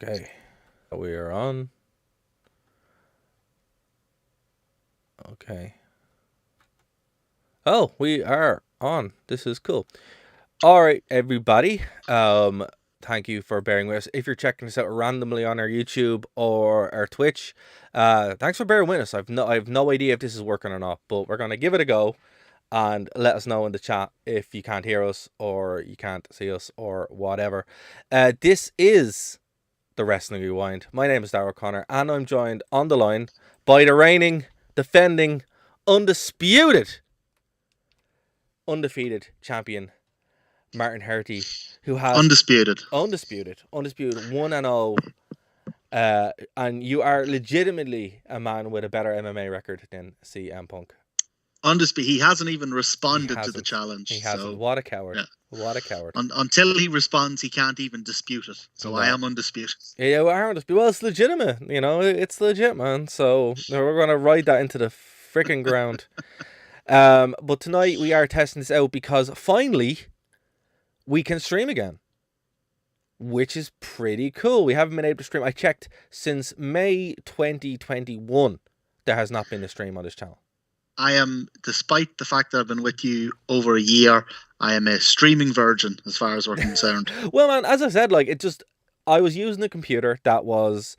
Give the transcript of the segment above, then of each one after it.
Okay, we are on. Okay. Oh, we are on. This is cool. All right, everybody. Thank you for bearing with us. If you're checking us out randomly on our YouTube or our Twitch, thanks for bearing with us. I have no idea if this is working or not, but we're gonna give it a go, and let us know in the chat if you can't hear us or you can't see us or whatever. This is the Wrestling Rewind. My name is Darrell Connor, and I'm joined on the line by the reigning, defending, undisputed, undefeated champion, Martin Herty, who has Undisputed. undisputed 1-0. And you are legitimately a man with a better MMA record than CM Punk. Undisputed. He hasn't even responded to the challenge. He hasn't. So, what a coward. yeah. What a coward. Until he responds, he can't even dispute it. So no. I am undisputed. Yeah, we are undisputed. Well, it's legitimate. You know, it's legit, man. So we're going to ride that into the freaking ground. But tonight we are testing this out because finally we can stream again, which is pretty cool. We haven't been able to stream. I checked since May 2021. There has not been a stream on this channel. I am, despite the fact that I've been with you over a year, I am a streaming virgin as far as we're concerned. Well, man, as I said, I was using a computer that was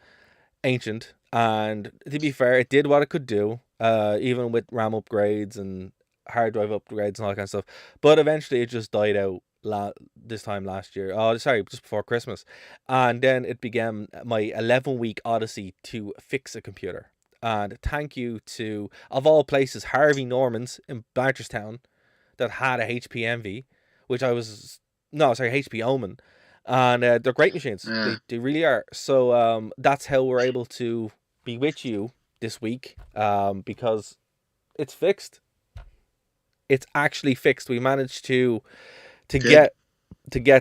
ancient, and to be fair, it did what it could do, even with RAM upgrades and hard drive upgrades and all that kind of stuff. But eventually, it just died out this time last year. Oh, sorry, just before Christmas, and then it began my 11-week odyssey to fix a computer. And thank you to, of all places, Harvey Norman's in Blanchardstown that had a HP Envy, which HP Omen. And they're great machines. Yeah. They really are. So that's how we're able to be with you this week, because it's fixed. It's actually fixed. We managed to get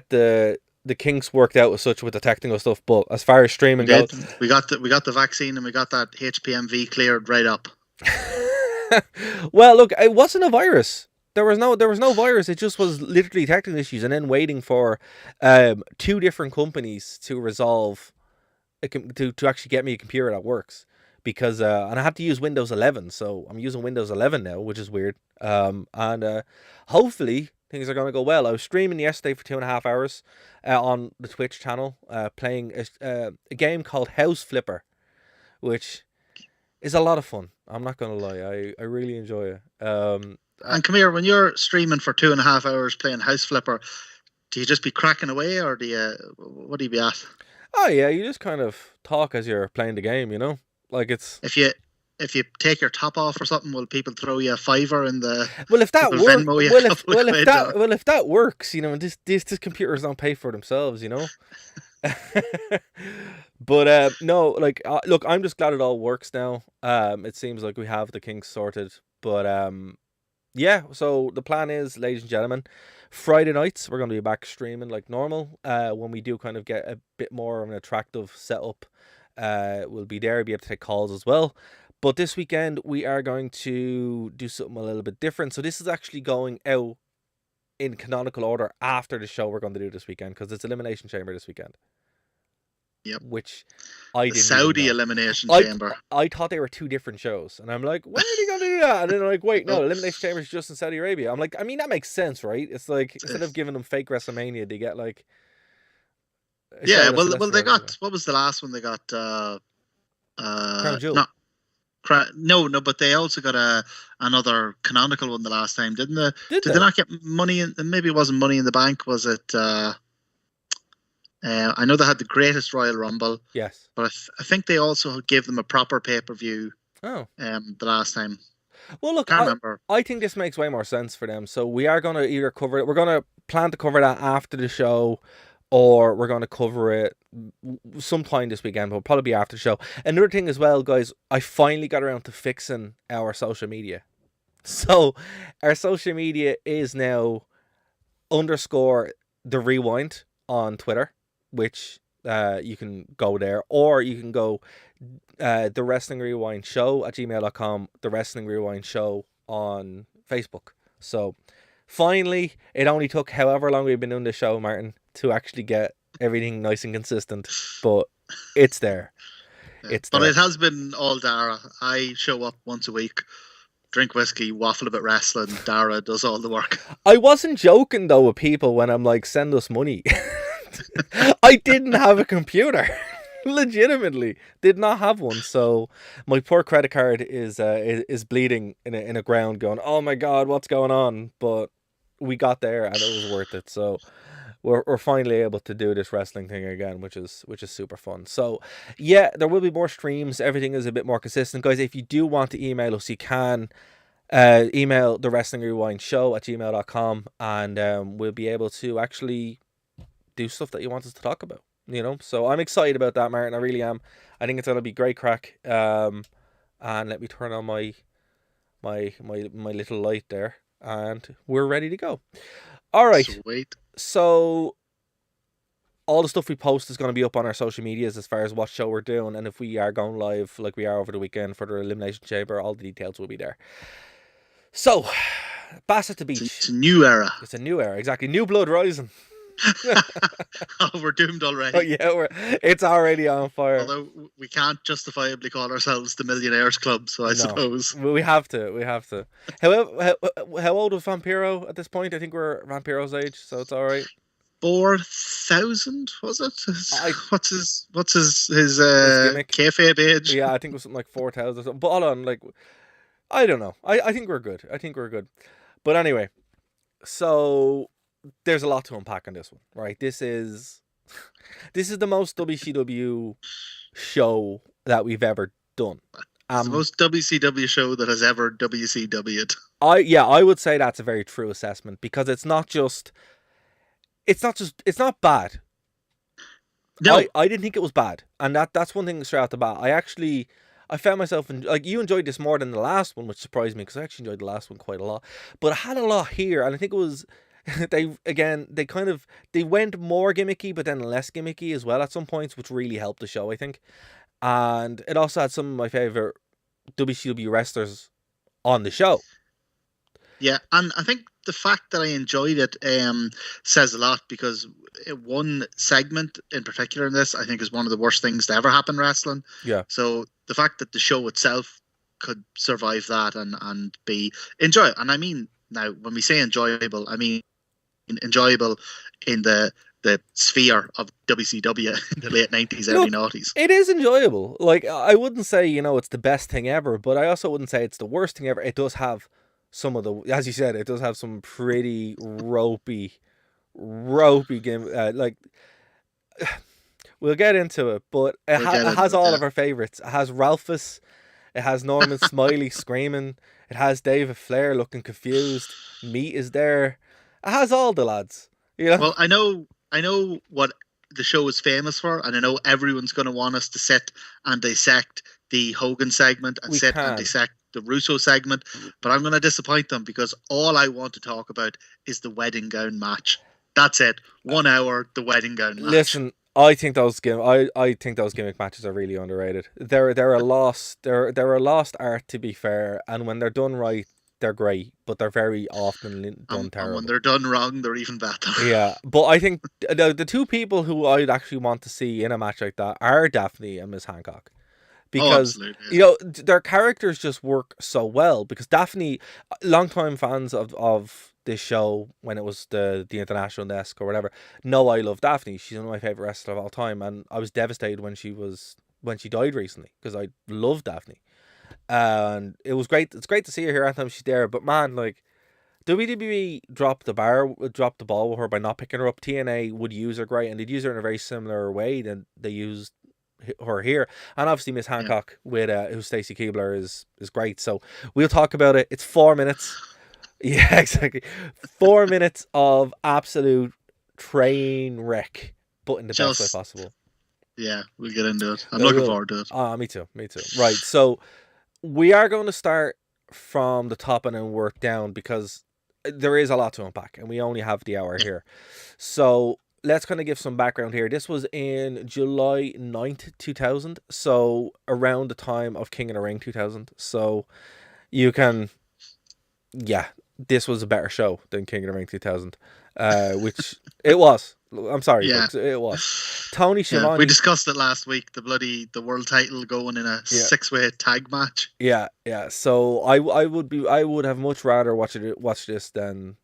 the kinks worked out as such with the technical stuff, but as far as streaming goes, we got the vaccine and we got that HPMV cleared right up. Well, look, it wasn't a virus. There was no virus. It just was literally technical issues, and then waiting for 2 different companies to resolve to actually get me a computer that works, because and I have to use Windows 11, so I'm using Windows 11 now, which is weird. And hopefully things are going to go well. I was streaming yesterday for 2.5 hours on the Twitch channel, playing a game called House Flipper, which is a lot of fun. I'm not going to lie. I really enjoy it. And come here, when you're streaming for 2.5 hours playing House Flipper, do you just be cracking away, or what do you be at? Oh yeah, you just kind of talk as you're playing the game, you know? Like, it's... If you take your top off or something, will people throw you a $5 in the... Well, if that works, if that works, you know, these computers don't pay for themselves, you know. But no, look, I'm just glad it all works now. It seems like we have the kinks sorted. But yeah. So the plan is, ladies and gentlemen, Friday nights we're going to be back streaming like normal. When we do kind of get a bit more of an attractive setup, we'll be there, be able to take calls as well. But this weekend we are going to do something a little bit different. So this is actually going out in canonical order after the show we're going to do this weekend, because it's Elimination Chamber this weekend. Yep. Which I didn't. Saudi Elimination Chamber. I thought they were 2 different shows, and I'm like, when are they going to do that? And then I'm like, wait, no, Elimination Chamber is just in Saudi Arabia. I'm like, I mean, that makes sense, right? It's like, instead of giving them fake WrestleMania, they get like... Yeah, well, they got... What was the last one they got? Crown Jewel. No, but they also got another canonical one the last time, didn't they? Did they not get money in? Maybe it wasn't Money in the Bank, was it? I know they had the Greatest Royal Rumble. Yes. But I think they also gave them a proper pay-per-view. Oh. The last time. Well, look, Can't remember. I think this makes way more sense for them. So we are going to either cover it. We're going to plan to cover that after the show, or we're going to cover it sometime this weekend, but it'll probably be after the show. Another thing as well, guys, I finally got around to fixing our social media. So our social media is now _ the rewind on Twitter, which you can go there, or you can go the Wrestling Rewind Show at gmail.com, the Wrestling Rewind Show on Facebook. So finally, it only took however long we've been doing this show, Martin, to actually get everything nice and consistent, but It's there. Yeah. It's But there. it has been all Dara. I show up once a week, drink whiskey, waffle about wrestling. Dara does all the work. I wasn't joking though with people when I'm like, send us money. I didn't have a computer. Legitimately did not have one, so my poor credit card is bleeding in a ground going, oh my god, what's going on? But we got there and it was worth it. So we're finally able to do this wrestling thing again, which is super fun. So yeah, there will be more streams. Everything is a bit more consistent, guys. If you do want to email us, you can email thewrestlingrewindshow@gmail.com, and we'll be able to actually do stuff that you want us to talk about. So I'm excited about that, Martin. I really am. I think it's gonna be great crack. And let me turn on my little light there, and we're ready to go. All right. Sweet. So all the stuff we post is going to be up on our social medias as far as what show we're doing, and if we are going live like we are over the weekend for the Elimination Chamber, all the details will be there. So, Bash at the Beach. It's a new era. It's a new era, exactly. New blood rising. Oh, we're doomed already. Oh yeah, it's already on fire. Although we can't justifiably call ourselves the Millionaires Club, so I suppose we have to. How old is Vampiro at this point? I think we're Vampiro's age, so it's all right. 4,000 was it? What's his gimmick? kayfabe age? Yeah, I think it was something like 4,000 or something. But hold on, like I don't know. I think we're good. But anyway, so there's a lot to unpack on this one, right? This is the most WCW show that we've ever done. It's the most WCW show that has ever WCW'd. I would say that's a very true assessment, because it's not bad. No, I didn't think it was bad, and that's one thing straight out the bat. I found myself you enjoyed this more than the last one, which surprised me because I actually enjoyed the last one quite a lot. But I had a lot here, and I think it was they went more gimmicky, but then less gimmicky as well at some points, which really helped the show, I think. And it also had some of my favorite WCW wrestlers on the show. Yeah, and I think the fact that I enjoyed it says a lot, because one segment in particular in this, I think, is one of the worst things to ever happen in wrestling. Yeah. So the fact that the show itself could survive that and be enjoyable, and I mean, now when we say enjoyable, I mean enjoyable in the sphere of WCW in the late 90s, early 90s. It is enjoyable. Like, I wouldn't say, it's the best thing ever, but I also wouldn't say it's the worst thing ever. It does have some of the, as you said, it does have some pretty ropey game. We'll get into it, but it has all of our favorites. It has Ralphus. It has Norman Smiley screaming. It has David Flair looking confused. Meat is there. It has all the lads. Well, I know what the show is famous for, and I know everyone's going to want us to sit and dissect the Hogan segment and and dissect the Russo segment, but I'm going to disappoint them, because all I want to talk about is the wedding gown match. That's it. 1 hour, the wedding gown match. Listen, I think those gimmick matches are really underrated. They're a lost art, to be fair, and when they're done right, they're great, but they're very often done terrible. And when they're done wrong, they're even better. Yeah, but I think the two people who I'd actually want to see in a match like that are Daphne and Miss Hancock. Because, their characters just work so well. Because Daphne, longtime fans of this show, when it was the International Desk or whatever, know I love Daphne. She's one of my favourite wrestlers of all time. And I was devastated when she died recently, because I love Daphne. And it was great. It's great to see her here anytime she's there. But man, like, WWE dropped the ball with her by not picking her up. TNA would use her great, and they'd use her in a very similar way than they used her here. And obviously Miss Hancock with who's Stacy Keibler is great. So we'll talk about it. It's 4 minutes. Yeah, exactly. 4 minutes of absolute train wreck, but in the best way possible. Yeah, we'll get into it. I'm looking forward to it. Me too. Right, so we are going to start from the top and then work down, because there is a lot to unpack and we only have the hour here. So let's kind of give some background here. This was in July 9th, 2000. So around the time of King of the Ring 2000. So you can, this was a better show than King of the Ring 2000, which it was. I'm sorry, Yeah. folks, it was. Tony Yeah, we Schiavone. discussed it last week. The world title going in a 6-way tag match. Yeah. So I would have much rather watch this than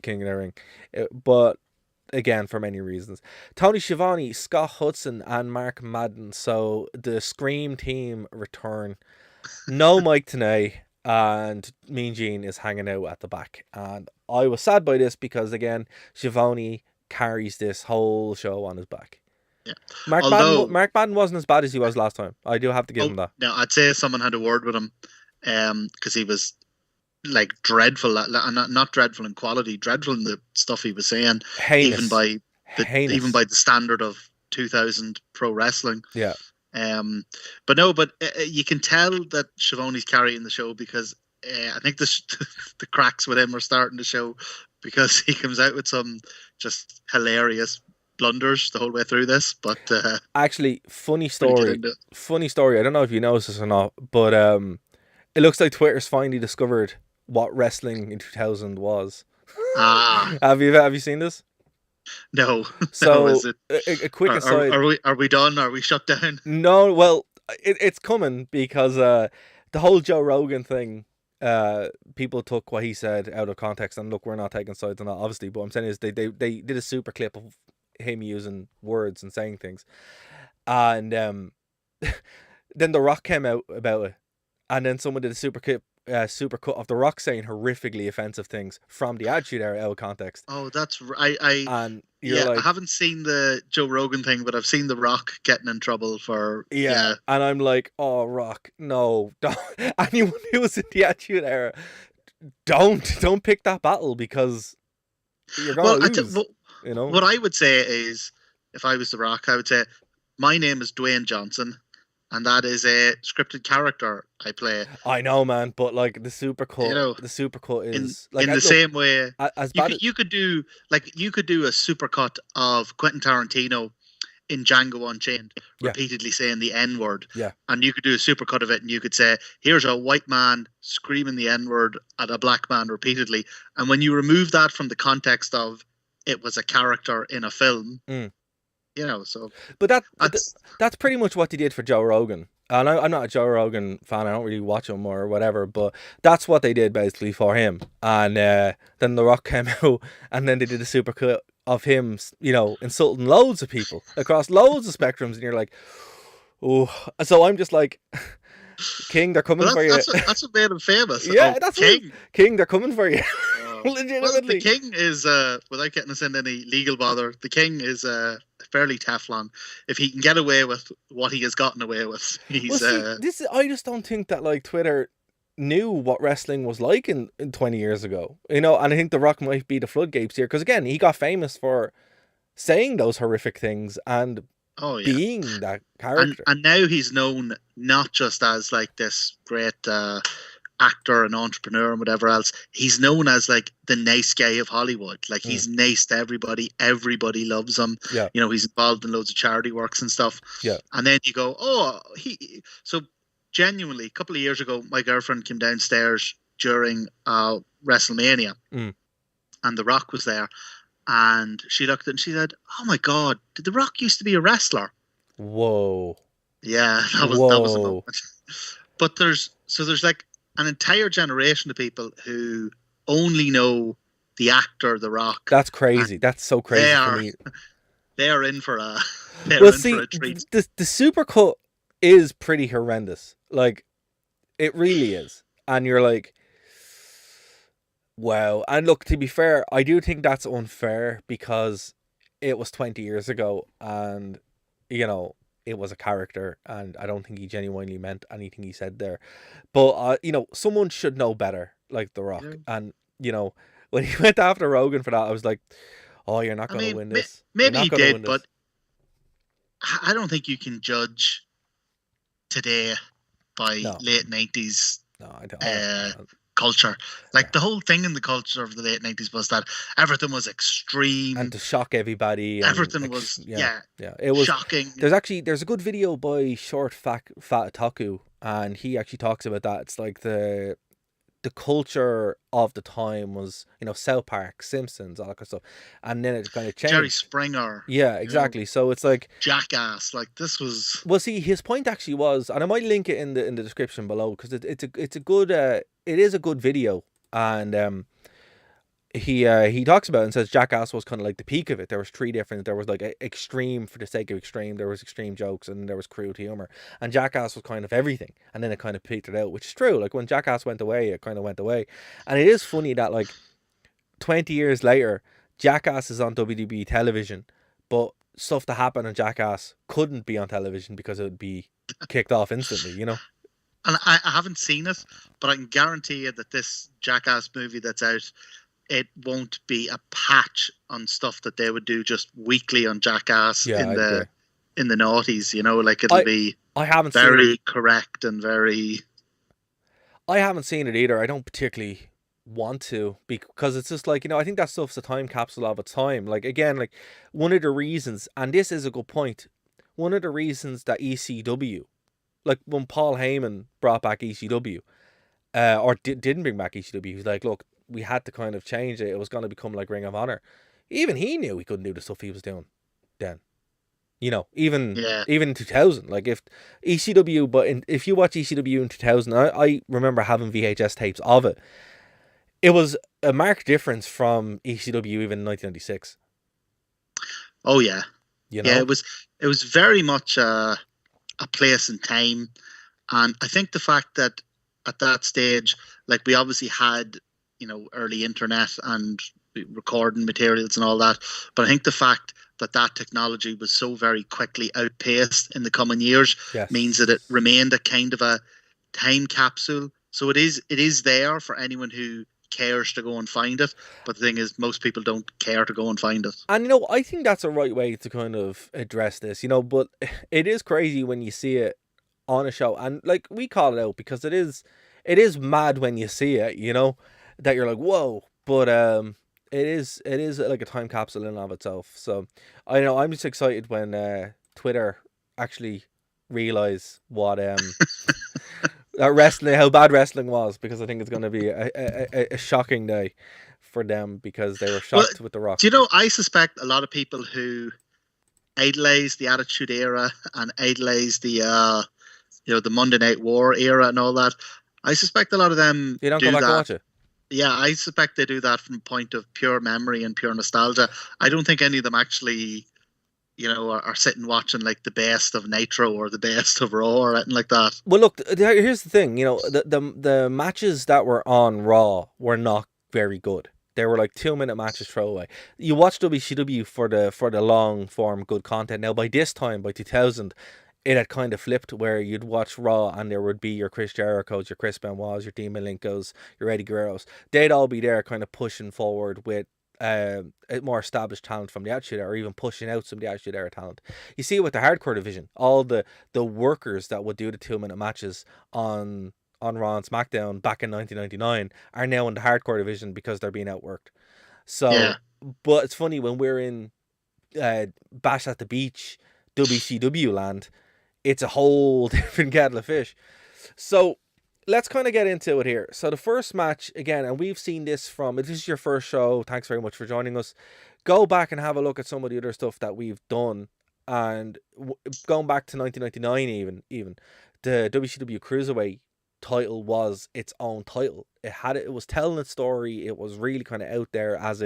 King of the Ring, but again, for many reasons. Tony Schiavone, Scott Hudson, and Mark Madden. So the Scream team return. No Mike Tenay, and Mean Gene is hanging out at the back. And I was sad by this because, again, Schiavone carries this whole show on his back. Yeah. Mark Madden wasn't as bad as he was last time. I do have to give him that. No, I'd say someone had a word with him because he was like dreadful, not dreadful in quality, dreadful in the stuff he was saying. Heinous. Even by the standard of 2000 pro wrestling. Yeah. But you can tell that Schiavone's carrying the show because I think the cracks with him are starting to show because he comes out with some just hilarious blunders the whole way through this. But actually, funny story. I don't know if you noticed this or not, but it looks like Twitter's finally discovered what wrestling in 2000 was. Have you seen this? No. So is it, a quick aside. Are we done? Are we shut down? No. Well, it's coming because the whole Joe Rogan thing. People took what he said out of context, and look, we're not taking sides on that, obviously. But I'm saying is they did a super clip of him using words and saying things, and then The Rock came out about it, and then someone did a super cut of The Rock saying horrifically offensive things from the Attitude Era out of context. Oh, that's I haven't seen the Joe Rogan thing, but I've seen The Rock getting in trouble for and I'm like, oh, Rock, no, don't. Anyone who was in the Attitude Era, don't pick that battle because you're gonna lose. You know what I would say is, if I was The Rock, I would say my name is Dwayne Johnson. And that is a scripted character I play. I know, man, but like the supercut, is like in the same way. As you could do a supercut of Quentin Tarantino in Django Unchained, repeatedly saying the N-word. Yeah. And you could do a supercut of it, and you could say, "Here's a white man screaming the N-word at a black man repeatedly." And when you remove that from the context of it was a character in a film. But that's pretty much what they did for Joe Rogan. And I'm not a Joe Rogan fan. I don't really watch him or whatever, but that's what they did basically for him. And then The Rock came out, and then they did a supercut of him, insulting loads of people across loads of spectrums, and you're like, oh. So I'm just like, King, they're coming for you. That's what made him famous. Yeah, that's King, they're coming for you. Legitimately. Well, the King is, without getting us into any legal bother, the King is fairly Teflon. If he can get away with what he has gotten away with, he's. I just don't think that like Twitter knew what wrestling was like in 20 years ago, and I think The Rock might be the floodgates here because again, he got famous for saying those horrific things and being that character, and now he's known not just as like this great. Actor and entrepreneur and whatever else. He's known as like the nice guy of Hollywood. Like he's nice to everybody. Everybody loves him. Yeah. He's involved in loads of charity works and stuff. Yeah. And then you go, so genuinely, a couple of years ago, my girlfriend came downstairs during WrestleMania and The Rock was there, and she looked at it and she said, "Oh my God, did The Rock used to be a wrestler?" Whoa. Yeah, that was a moment. But there's like an entire generation of people who only know the actor The Rock. That's crazy. That's so crazy for me. They are in for a treat. The supercut is pretty horrendous. Like, it really is. And you're like, wow. And look, to be fair, I do think that's unfair because it was 20 years ago and, it was a character, and I don't think he genuinely meant anything he said there. But someone should know better, like The Rock. Yeah. And when he went after Rogan for that, I was like, "Oh, you're not going to win this." Maybe he did, but I don't think you can judge today by late 90s. No, I don't. Culture. Like the whole thing in the culture of the late 90s was that everything was extreme and to shock everybody. Everything was it was shocking. There's a good video by Short Fat Taku, and he actually talks about that. It's like the the culture of the time was, South Park, Simpsons, all that kind of stuff, and then it kind of Jerry changed. Springer. Yeah, exactly. So it's like Jackass. Like this was. Well, see, his point actually was, and I might link it in the description below because it's a good it is a good video, and he talks about it and says Jackass was kind of like the peak of it. There was three different. There was like extreme for the sake of extreme. There was extreme jokes and there was crude humor, and Jackass was kind of everything. And then it kind of petered out, which is true. Like when Jackass went away, it kind of went away, and it is funny that like 20 years later, Jackass is on WWE television, but stuff that happened on Jackass couldn't be on television because it would be kicked off instantly, you know? And I haven't seen it, but I can guarantee you that this Jackass movie that's out, it won't be a patch on stuff that they would do just weekly on Jackass in the noughties, you know, like it'll be I haven't very seen it. correct and very. I haven't seen it either. I don't particularly want to, because it's just like, I think that stuff's a time capsule of its time. Like again, like one of the reasons, and this is a good point, one of the reasons that ECW, like when Paul Heyman brought back ECW, or didn't bring back ECW, he's like, look, we had to kind of change it. It was going to become like Ring of Honor. Even he knew he couldn't do the stuff he was doing then. Even in 2000, like if ECW, if you watch ECW in 2000, I remember having VHS tapes of it. It was a marked difference from ECW even in 1996. Oh yeah, Yeah. It was very much a place and time, and I think the fact that at that stage, like we obviously had, early internet and recording materials and all that, but I think the fact that technology was so very quickly outpaced in the coming years means that it remained a kind of a time capsule. So it is there for anyone who cares to go and find it, but the thing is most people don't care to go and find it. And I think that's a right way to kind of address this, but it is crazy when you see it on a show, and like we call it out because it is mad when you see it, that you're like, whoa, but it is like a time capsule in and of itself. So I know I'm just excited when Twitter actually realize what wrestling, how bad wrestling was, because I think it's going to be a shocking day for them because they were shocked with The Rock. Do I suspect a lot of people who idolize the Attitude Era and idolize the the Monday Night War era and all that, I suspect a lot of them they don't go back and watch it. Yeah, I suspect they do that from a point of pure memory and pure nostalgia. I don't think any of them actually are sitting watching like the best of Nitro or the best of Raw or anything like that. Well, look, here's the thing. The matches that were on Raw were not very good. They were like 2-minute matches throwaway. You watch WCW for the long form good content. Now by this time, by 2000, it had kind of flipped where you'd watch Raw and there would be your Chris Jericho's, your Chris Benoit's, your Dean Malenko's, your Eddie Guerrero's. They'd all be there kind of pushing forward with a more established talent from the Attitude Era, or even pushing out some of the Attitude Era talent. You see it with the hardcore division, all the workers that would do the 2-minute matches on Raw and SmackDown back in 1999 are now in the hardcore division because they're being outworked. So, but it's funny when we're in Bash at the Beach, WCW land, it's a whole different kettle of fish. So let's kind of get into it here. So the first match, again, and we've seen this if this is your first show, thanks very much for joining us. Go back and have a look at some of the other stuff that we've done. And going back to 1999 even, the WCW Cruiserweight title was its own title. It was telling its story. It was really kind of out there as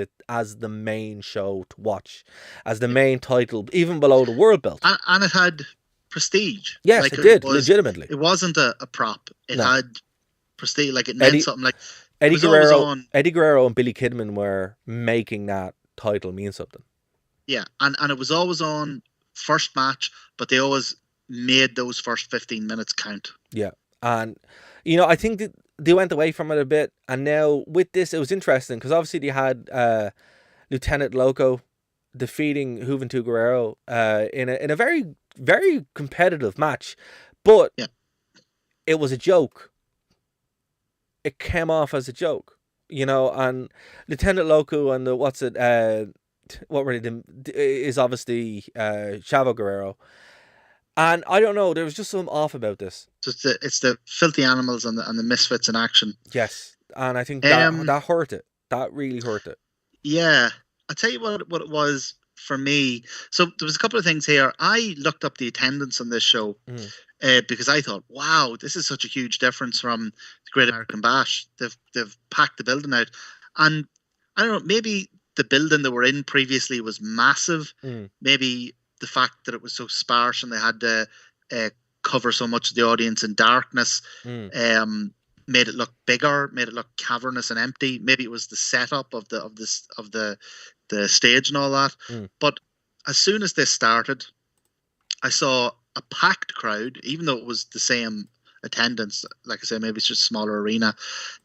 the main show to watch, as the main title, even below the World Belt. And it had prestige. Yes, like it did, legitimately. It wasn't a prop. It had prestige. Like it meant something. Like Eddie Guerrero and Billy Kidman were making that title mean something. Yeah, and it was always on first match, but they always made those first 15 minutes count. Yeah, and I think that they went away from it a bit, and now with this, it was interesting because obviously they had Lieutenant Loco defeating Juventud Guerrero in a very, very competitive match, but it was a joke. It came off as a joke, and Lieutenant Loco and is obviously Chavo Guerrero. And I don't know, there was just something off about this. It's the filthy animals and the misfits in action. Yes. and I think that hurt it. That really hurt it. Yeah, I'll tell you what it was for me. So there was a couple of things here. I looked up the attendance on this show because I thought, wow, this is such a huge difference from the Great American Bash. They've packed the building out, and I don't know, maybe the building they were in previously was massive. Maybe the fact that it was so sparse and they had to cover so much of the audience in darkness made it look bigger, made it look cavernous and empty. Maybe it was the setup of the stage and all that. But as soon as this started, I saw a packed crowd, even though it was the same attendance. Like I said, maybe it's just a smaller arena.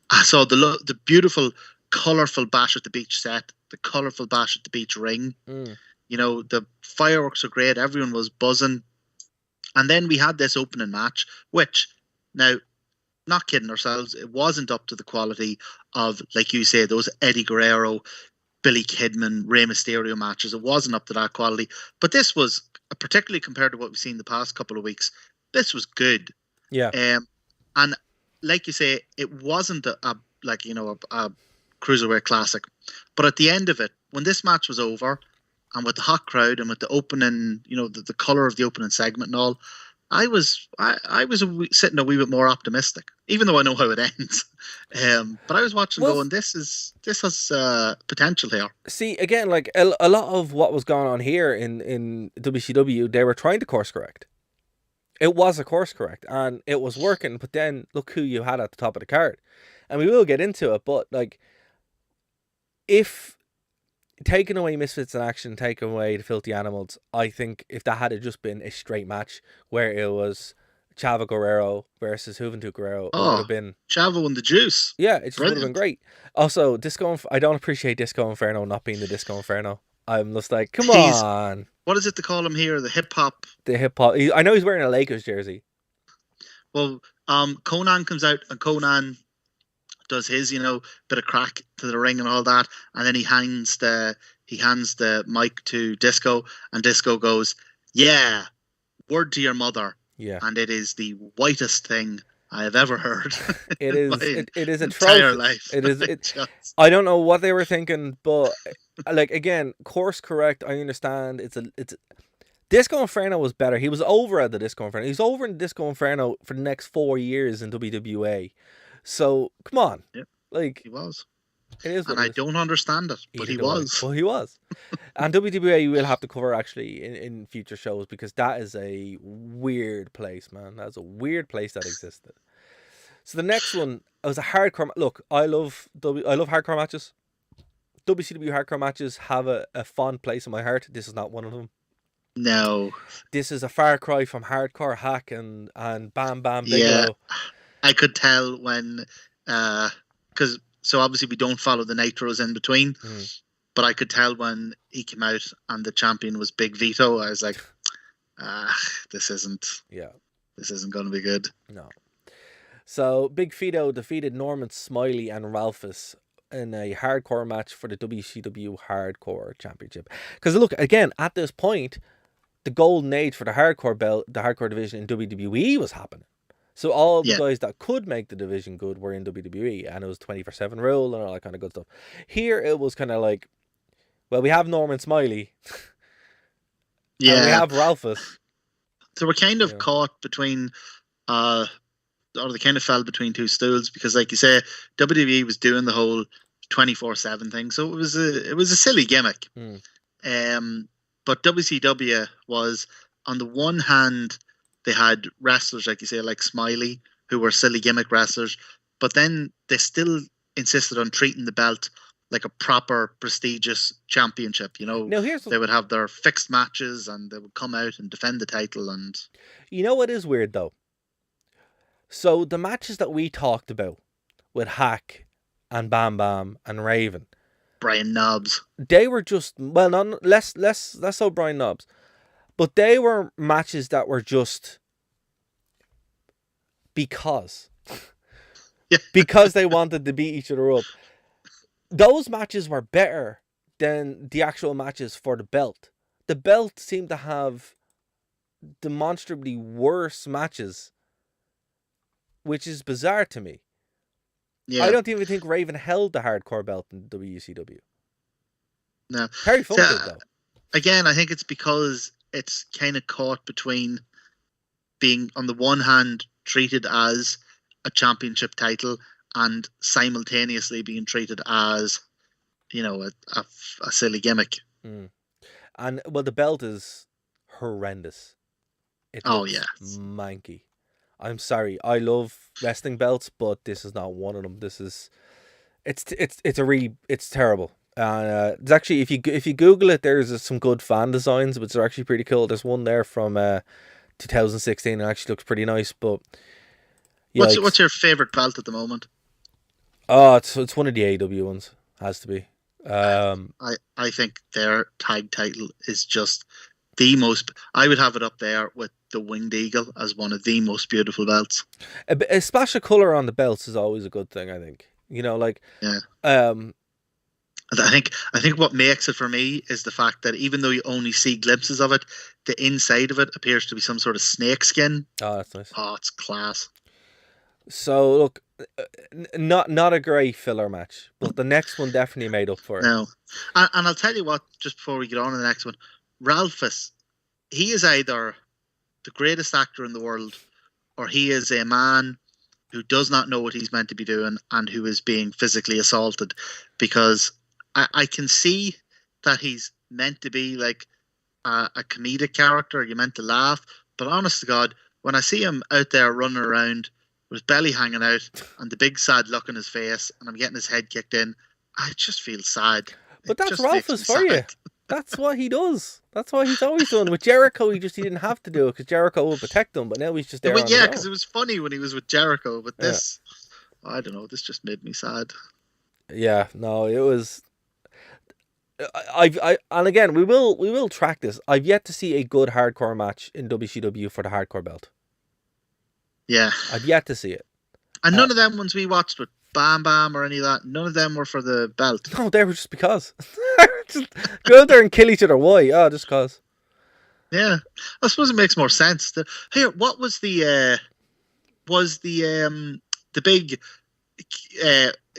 I saw the beautiful, colourful Bash at the Beach set, the colourful Bash at the Beach ring. You know, the fireworks are great. Everyone was buzzing. And then we had this opening match, which, now, not kidding ourselves, it wasn't up to the quality of, like you say, those Eddie Guerrero, Billy Kidman, Rey Mysterio matches. It wasn't up to that quality. But this was, particularly compared to what we've seen the past couple of weeks, this was good. Yeah. And like you say, it wasn't a Cruiserweight Classic. But at the end of it, when this match was over, and with the hot crowd and with the opening, you know, the colour of the opening segment and all, I was sitting a wee bit more optimistic, even though I know how it ends. But I was watching going, this has potential here. See, again, like a lot of what was going on here in WCW, they were trying to course correct. It was a course correct, and it was working. But then look who you had at the top of the card, and we will get into it. But like, if taking away Misfits in Action, taking away the Filthy Animals, I think if that had just been a straight match where it was Chavo Guerrero versus Juventud Guerrero, it would have been Chavo and the Juice. Yeah, it just would have been great. Also, I don't appreciate Disco Inferno not being the Disco Inferno. I'm just like, come on. What is it to call him here? The hip hop. I know he's wearing a Lakers jersey. Well, Conan comes out and Conan does his, bit of crack to the ring and all that, and then he hands the mic to Disco, and Disco goes, "Yeah, word to your mother." Yeah, and it is the whitest thing I have ever heard. It is. It is a entire life. It is. I don't know what they were thinking, but like again, course correct. I understand. It's Disco Inferno was better. He was over at the Disco Inferno. He's over in Disco Inferno for the next 4 years in WWA. So come on, like he was. It is, and I don't understand it, but he was. Well, he was. And WWA will have to cover actually in future shows, because that is a weird place, man. That's a weird place that existed. So the next one was a hardcore. Look, I love hardcore matches. WCW hardcore matches have a fond place in my heart. This is not one of them. No. This is a far cry from Hardcore Hack and Bam Bam Bigelow. Yeah. I could tell when, because so obviously we don't follow the Nitros in between, but I could tell when he came out and the champion was Big Vito. I was like, this isn't going to be good. No. So Big Vito defeated Norman Smiley and Ralphus in a hardcore match for the WCW Hardcore Championship. Because look, again, at this point, the golden age for the hardcore belt, the hardcore division in WWE was happening. So all the guys that could make the division good were in WWE, and it was 24/7 rule and all that kind of good stuff. Here it was kind of like, well, we have Norman Smiley, and we have Ralphus. So we're kind of caught between, or they kind of fell between two stools, because, like you say, WWE was doing the whole 24/7 thing, so it was a silly gimmick. But WCW was, on the one hand, they had wrestlers, like you say, like Smiley, who were silly gimmick wrestlers, but then they still insisted on treating the belt like a proper, prestigious championship. Now, they would have their fixed matches, and they would come out and defend the title. And you know what is weird, though? So the matches that we talked about with Hack and Bam Bam and Raven, Brian Knobbs, they were just, well, not less so Brian Knobbs. But they were matches that were just because they wanted to beat each other up. Those matches were better than the actual matches for the belt. The belt seemed to have demonstrably worse matches, which is bizarre to me. I Yeah. don't even think Raven held the hardcore belt in WCW. No. Terry Funk So, did, though. again, I think it's because it's kind of caught between being, on the one hand, treated as a championship title and simultaneously being treated as, a silly gimmick. Mm. And, well, the belt is horrendous. It looks manky. I'm sorry. I love wrestling belts, but this is not one of them. This is... It's terrible. It's actually, if you Google it, there's some good fan designs, which are actually pretty cool. There's one there from 2016. It actually looks pretty nice. But what's your favorite belt at the moment? Oh, it's one of the AW ones. Has to be. I think their tag title is just the most. I would have it up there with the Winged Eagle as one of the most beautiful belts. A splash of color on the belts is always a good thing, I think. Yeah. I think what makes it for me is the fact that even though you only see glimpses of it, the inside of it appears to be some sort of snake skin. Oh, that's nice. Oh, it's class. So look, not a great filler match, but the next one definitely made up for it. No, and I'll tell you what, just before we get on to the next one, Ralphus, he is either the greatest actor in the world, or he is a man who does not know what he's meant to be doing and who is being physically assaulted, because I can see that he's meant to be like a comedic character. You're meant to laugh, but honest to God, when I see him out there running around with his belly hanging out and the big sad look on his face, and I'm getting his head kicked in, I just feel sad. But that's Ralphus for you. That's what he does. That's what he's always done. With Jericho, he didn't have to do it because Jericho would protect him, but now he's just there. Yeah, because it was funny when he was with Jericho, but this, I don't know, this just made me sad. Yeah, no, it was. And again, we will track this. I've yet to see a good hardcore match in WCW for the hardcore belt. Yeah, I've yet to see it. And none of them ones we watched with Bam Bam or any of that, none of them were for the belt. No, they were just because. Just go out there and kill each other. Why? Oh, just cause. Yeah, I suppose it makes more sense. Here, what was the big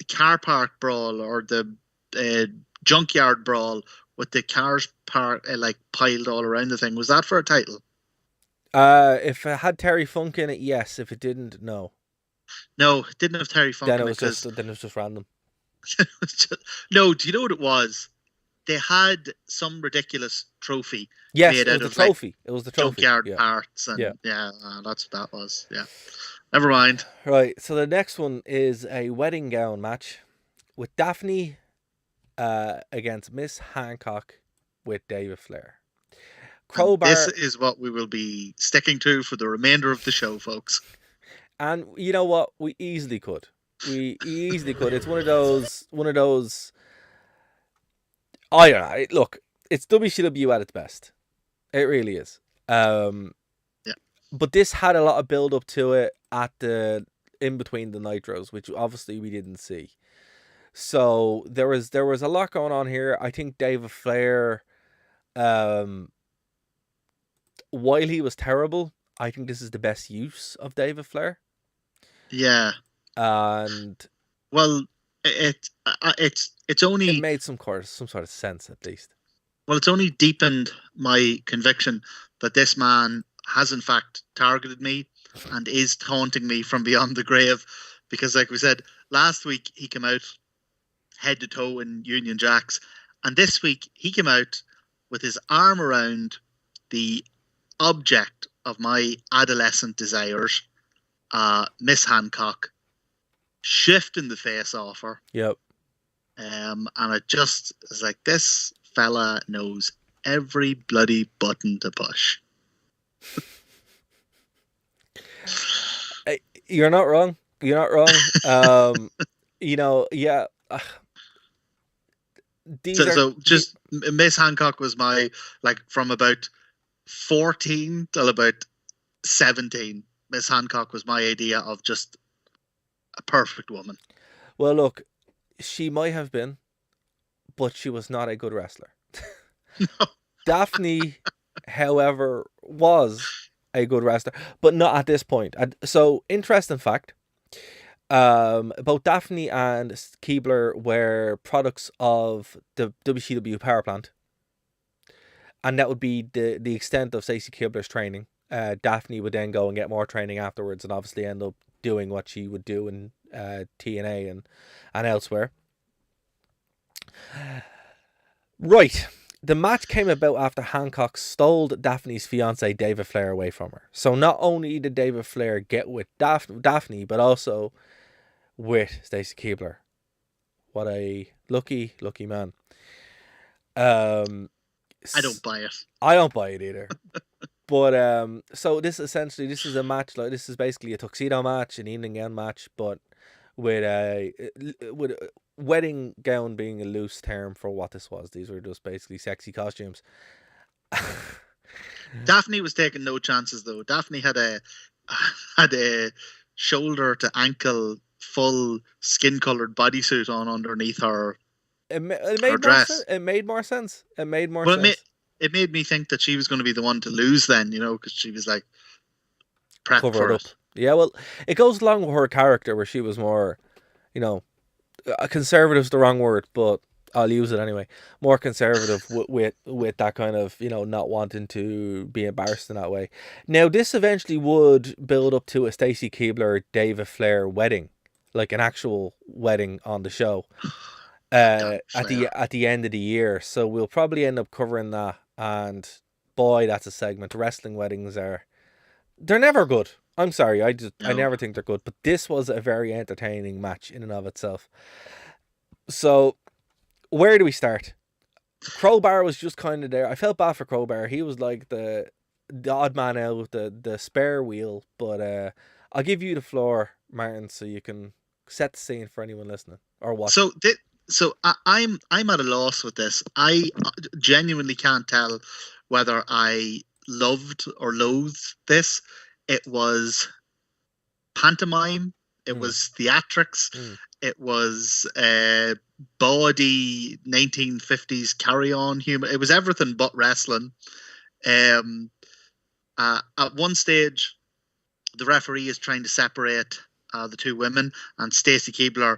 car park brawl or the junkyard brawl with the cars like piled all around the thing? Was that for a title? If it had Terry Funk in it, yes. If it didn't, no. No, it didn't have Terry Funk in it. Then it was just random. No, do you know what it was? They had some ridiculous trophy. Yes, it was the trophy. It was the trophy. Junkyard parts. And that's what that was. Yeah. Never mind. Right. So the next one is a wedding gown match with Daphne against Miss Hancock with David Flair. Crowbar. And this is what we will be sticking to for the remainder of the show, folks. And you know what? We easily could. It's one of those. I don't know. Look, it's WCW at its best. It really is. Yeah. But this had a lot of build up to it in between the Nitros, which obviously we didn't see. So there was a lot going on here. I think David Flair, while he was terrible, I think this is the best use of David Flair. Yeah. And well, it's only it made some sort of sense at least. Well, it's only deepened my conviction that this man has in fact targeted me and is taunting me from beyond the grave, because like we said last week, he came out head to toe in Union Jacks, and this week he came out with his arm around the object of my adolescent desires, Miss Hancock, shifting the face off her. Yep. And it just is like, this fella knows every bloody button to push. You're not wrong. Yeah. Just Miss Hancock was my, like, from about 14 till about 17. Miss Hancock was my idea of just a perfect woman. Well, look, she might have been, but she was not a good wrestler. No. Daphne, however, was a good wrestler, but not at this point. So, interesting fact, Both Daphne and Keebler were products of the WCW power plant, and that would be the extent of Stacey Keebler's training. Daphne would then go and get more training afterwards, and obviously end up doing what she would do in TNA and elsewhere. Right. The match came about after Hancock stole Daphne's fiance David Flair away from her. So not only did David Flair get with Daphne, but also with Stacey Keebler. What a lucky man. I don't buy it. I don't buy it either. But so this is a match, like this is basically a tuxedo match, an evening gown match, but with a wedding gown being a loose term for what this was. These were just basically sexy costumes. Daphne was taking no chances though. Daphne had a shoulder to ankle full skin colored bodysuit on underneath her. It made dress. It made more sense. It made more sense. It made me think that she was going to be the one to lose then, because she was like prepped for it. Yeah, well, it goes along with her character where she was more, conservative is the wrong word, but I'll use it anyway. More conservative with that kind of, not wanting to be embarrassed in that way. Now, this eventually would build up to a Stacey Keebler, David Flair wedding, like an actual wedding on the show. At the end of the year, so we'll probably end up covering that. And boy, that's a segment. Wrestling weddings they're never good. I'm sorry, I never think they're good. But this was a very entertaining match in and of itself. So, where do we start? Crowbar was just kind of there. I felt bad for Crowbar. He was like the odd man out, the spare wheel. But I'll give you the floor, Martin, so you can set the scene for anyone listening or watching. So I'm at a loss with this. I genuinely can't tell whether I loved or loathed this. It was pantomime. It was theatrics. It was bawdy 1950s carry-on humor. It was everything but wrestling. At one stage, the referee is trying to separate the two women, and Stacey Keebler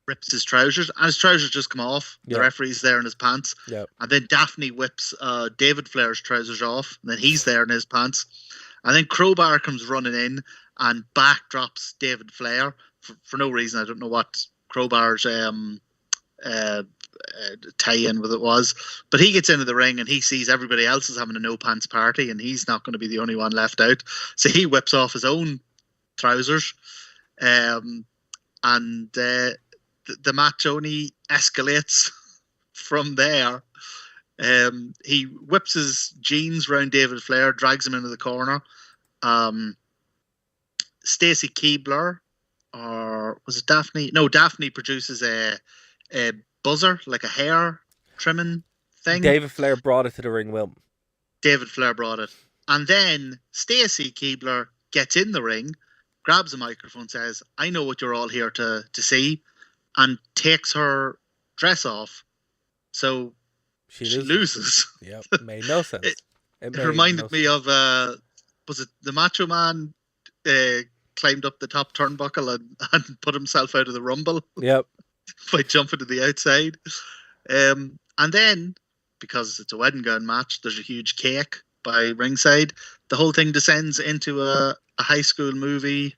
rips his trousers, and his trousers just come off. Yep. The referee's there in his pants. Yep. And then Daphne whips David Flair's trousers off, and then he's there in his pants. And then Crowbar comes running in and backdrops David Flair for no reason. I don't know what Crowbar's tie-in with it was. But he gets into the ring and he sees everybody else is having a no-pants party, and he's not going to be the only one left out. So he whips off his own trousers. The match only escalates from there. He whips his jeans round David Flair, drags him into the corner. Stacey Keebler, or was it Daphne? No, Daphne produces a buzzer, like a hair trimming thing. David Flair brought it to the ring, Will. David Flair brought it. And then Stacey Keebler gets in the ring, grabs a microphone, says, "I know what you're all here to see," and takes her dress off. So she loses. Yep, it made no sense. It reminded me of, was it the Macho Man climbed up the top turnbuckle and put himself out of the Rumble? Yep. By jumping to the outside. And then, because it's a wedding gown match, there's a huge cake by ringside. The whole thing descends into a high school movie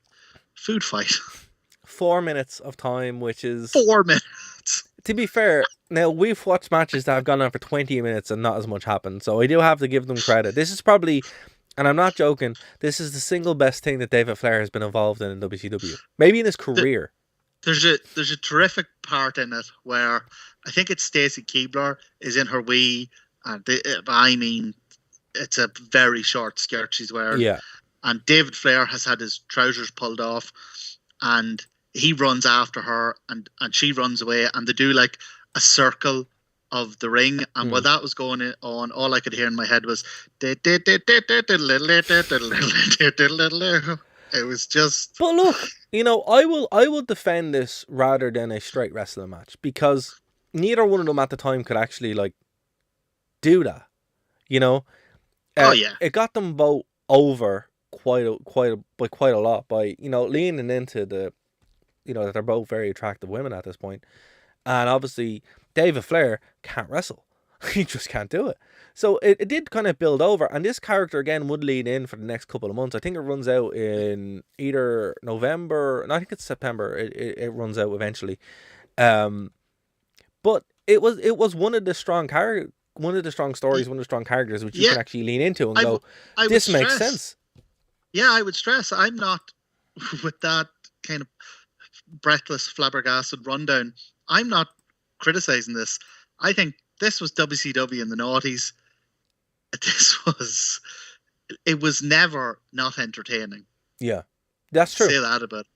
food fight. 4 minutes of time, which is 4 minutes. To be fair, now we've watched matches that have gone on for 20 minutes and not as much happened, so I do have to give them credit. This is probably, and I'm not joking, this is the single best thing that David Flair has been involved in WCW, maybe in his career. There's a terrific part in it where I think it's Stacey Keebler is in her wee, I mean, it's a very short skirt she's wearing. Yeah. And David Flair has had his trousers pulled off, and he runs after her, and she runs away, and they do like a circle of the ring. And while that was going on, all I could hear in my head was it was just. But look, I will defend this rather than a straight wrestling match, because neither one of them at the time could actually like do that. Oh yeah, it got them both over quite a lot by leaning into the that they're both very attractive women at this point. And obviously, David Flair can't wrestle. He just can't do it. So it did kind of build over. And this character, again, would lead in for the next couple of months. I think it runs out in either November. No, I think it's September. It runs out eventually. But it was one of the strong stories, one of the strong characters, which you can actually lean into and go, this makes sense. Yeah, I would stress. I'm not with that kind of breathless, flabbergasted rundown. I'm not criticizing this. I think this was WCW in the noughties. It was never not entertaining. Yeah, that's true. Say that about it.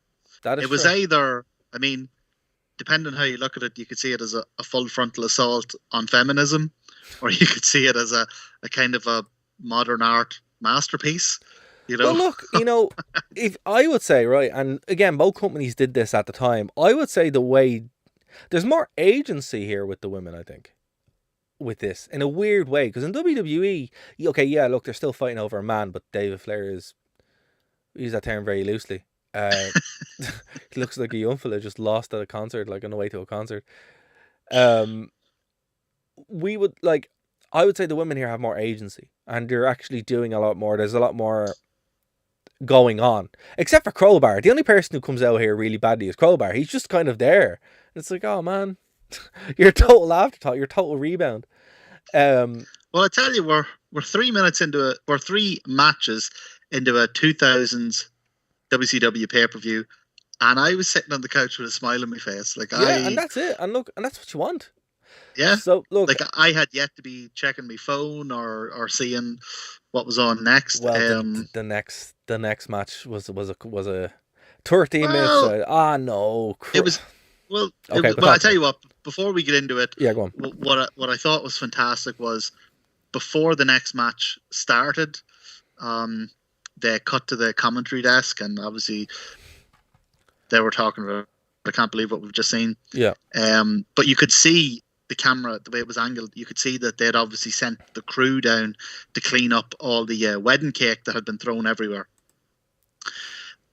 That is it was true. Either, I mean, depending on how you look at it, you could see it as a full frontal assault on feminism, or you could see it as a kind of a modern art masterpiece. Well, look, if I would say, right, and again, both companies did this at the time, I would say there's more agency here with the women, I think, with this, in a weird way, because in WWE, okay, yeah, look, they're still fighting over a man, but David Flair we use that term very loosely. He looks like a young fella just lost at a concert, like on the way to a concert. I would say the women here have more agency, and they're actually doing a lot more. There's a lot more going on, except for Crowbar. The only person who comes out here really badly is Crowbar. He's just kind of there. It's like, oh man, you're a total afterthought. You're a total rebound. Well, I tell you, we're 3 minutes into we're 3 matches into a 2000s WCW pay-per-view, and I was sitting on the couch with a smile on my face. And that's it. And look, and that's what you want. Yeah. So look, I had yet to be checking my phone or seeing what was on next. Well, the next match was a 13 minutes. No, it was. Well, okay, but I tell you what. Before we get into it, yeah, go on. What I thought was fantastic was before the next match started, they cut to the commentary desk, and obviously they were talking about, I can't believe what we've just seen. Yeah. But you could see the camera, the way it was angled, you could see that they'd obviously sent the crew down to clean up all the wedding cake that had been thrown everywhere.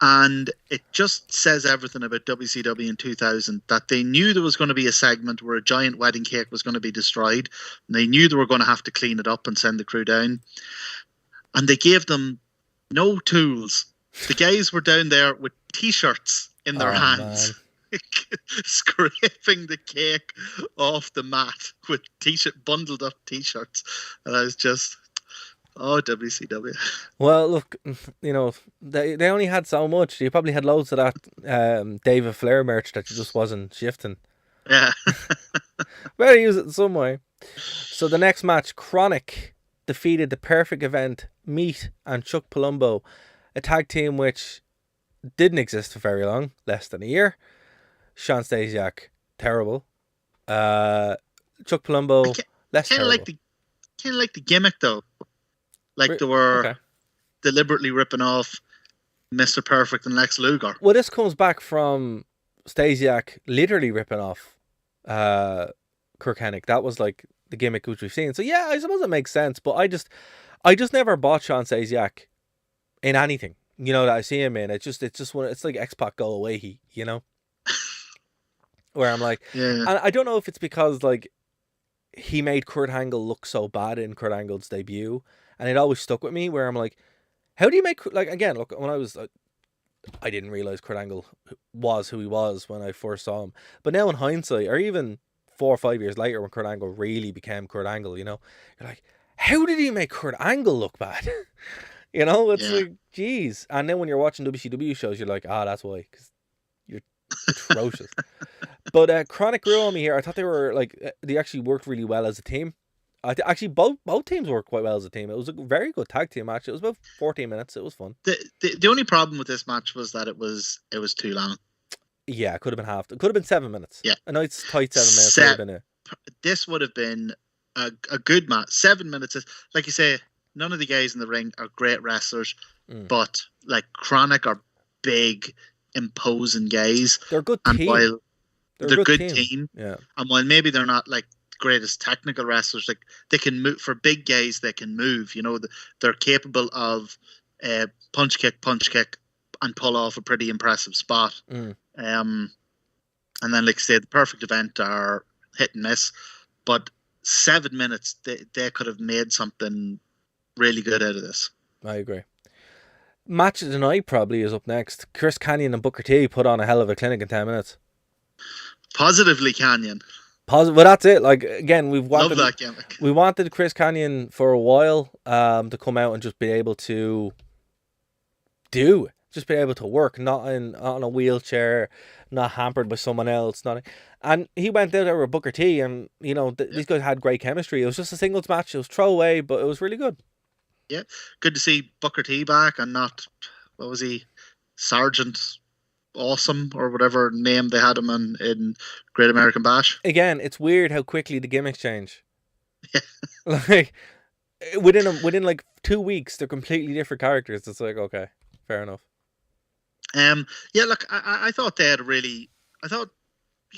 And it just says everything about WCW in 2000, that they knew there was going to be a segment where a giant wedding cake was going to be destroyed, and they knew they were going to have to clean it up and send the crew down. And they gave them no tools. The guys were down there with T-shirts in their hands, scraping the cake off the mat with bundled up T-shirts. And I was just... Oh, WCW. Well, look, they only had so much. You probably had loads of that David Flair merch that you just wasn't shifting. Yeah. Better use it in some way. So the next match, Chronic defeated the Perfect Event, Meat, and Chuck Palumbo, a tag team which didn't exist for very long, less than a year. Sean Stasiak, terrible. Chuck Palumbo, less terrible. Kind of like the gimmick, though. Like they were deliberately ripping off Mr. Perfect and Lex Luger. Well, this comes back from Stasiak literally ripping off Kirk Hennig. That was like the gimmick which we've seen. So yeah, I suppose it makes sense. But I just never bought Sean Stasiak in anything. That I see him in. It's like X-Pac go away. Where I'm like, yeah. And I don't know if it's because like he made Kurt Angle look so bad in Kurt Angle's debut. And it always stuck with me where I'm like, how do you make... Like, again, look, when I was... I didn't realize Kurt Angle was who he was when I first saw him. But now in hindsight, or even 4 or 5 years later when Kurt Angle really became Kurt Angle, you're like, how did he make Kurt Angle look bad? It's like, geez. And then when you're watching WCW shows, you're like, that's why. Because you're atrocious. But Chronic grew on me here. I thought they actually worked really well as a team. Actually, both teams worked quite well as a team. It was a very good tag team match. It was about 14 minutes. It was fun. The only problem with this match was that it was too long. Yeah, it could have been half. It could have been 7 minutes. Yeah, a nice tight 7 minutes. Would have been this would have been a good match. 7 minutes is, like you say, none of the guys in the ring are great wrestlers, but like Chronic are big, imposing guys. They're a good team. And while they're a good team, yeah, and while maybe they're not like greatest technical wrestlers, like they can move. For big guys, they can move. They're capable of punch kick, and pull off a pretty impressive spot. And then, like I say, the perfect event are hit and miss. But 7 minutes, they could have made something really good out of this. I agree. Match of the night probably is up next. Chris Kanyon and Booker T put on a hell of a clinic in 10 minutes. Positively Kanyon. Well, that's it. Like, again, Love that gimmick. We wanted Chris Kanyon for a while to come out and just be able to just be able to work, not on a wheelchair, not hampered by someone else. And he went out there with Booker T, and, you know, these guys had great chemistry. It was just a singles match. It was throwaway, but it was really good. Yeah, good to see Booker T back and not, what was he, Sergeant Awesome or whatever name they had him in Great American Bash. Again, it's weird how quickly the gimmicks change. Yeah. Like, within like 2 weeks, they're completely different characters. It's like, okay, fair enough. Yeah, look, I thought they had okay,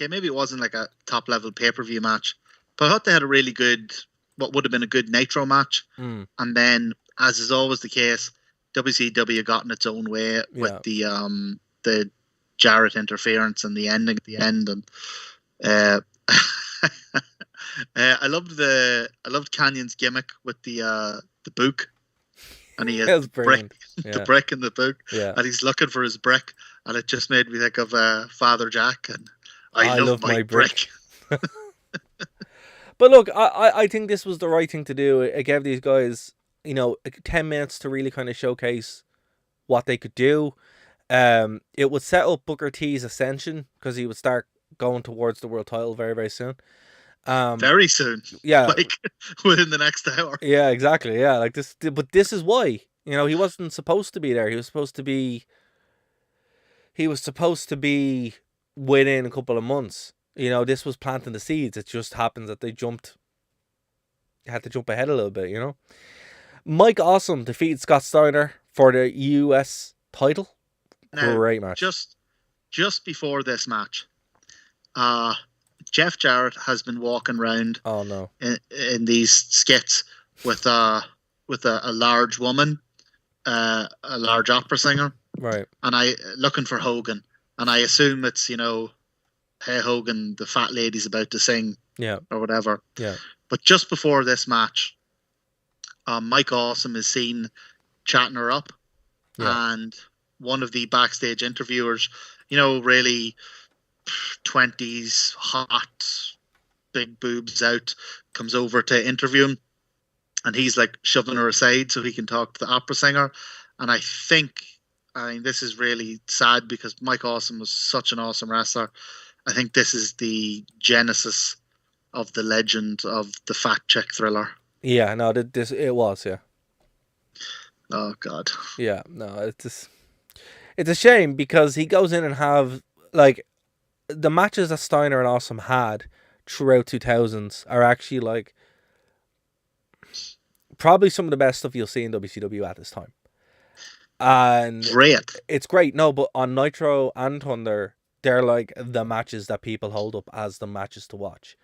maybe it wasn't like a top level pay-per-view match, but I thought they had a really good, what would have been a good Nitro match. And then, as is always the case, WCW got in its own way with the Jarrett interference and the ending at the end. And I loved Canyon's gimmick with the book, and he has the brick in the book, and he's looking for his brick, and it just made me think of Father Jack and I love my brick. But look, I think this was the right thing to do. It gave these guys, you know, 10 minutes to really kind of showcase what they could do. It would set up Booker T's ascension, because he would start going towards the world title very, very soon. Very soon. Yeah. Like within the next hour. Yeah, exactly. Yeah, like this. But this is why. You know, he wasn't supposed to be there. He was supposed to be within a couple of months. You know, this was planting the seeds. It just happens that they had to jump ahead a little bit, you know. Mike Awesome defeated Scott Steiner for the US title. Now, great match. Just before this match, Jeff Jarrett has been walking around in these skits with a large woman, a large opera singer. Right. And looking for Hogan. And I assume it's, you know, hey Hogan, the fat lady's about to sing. Yeah. Or whatever. Yeah. But just before this match, Mike Awesome is seen chatting her up. Yeah. And one of the backstage interviewers, you know, really 20s, hot, big boobs out, comes over to interview him. And he's like shoving her aside so he can talk to the opera singer. And I mean, this is really sad because Mike Awesome was such an awesome wrestler. I think this is the genesis of the legend of the Fat Chick Thriller. Yeah, no, it was, yeah. Oh, God. Yeah, no, it's a shame because he goes in and have, like, the matches that Steiner and Awesome had throughout 2000s are actually, like, probably some of the best stuff you'll see in WCW at this time. And great. It's great. No, but on Nitro and Thunder, they're like the matches that people hold up as the matches to watch.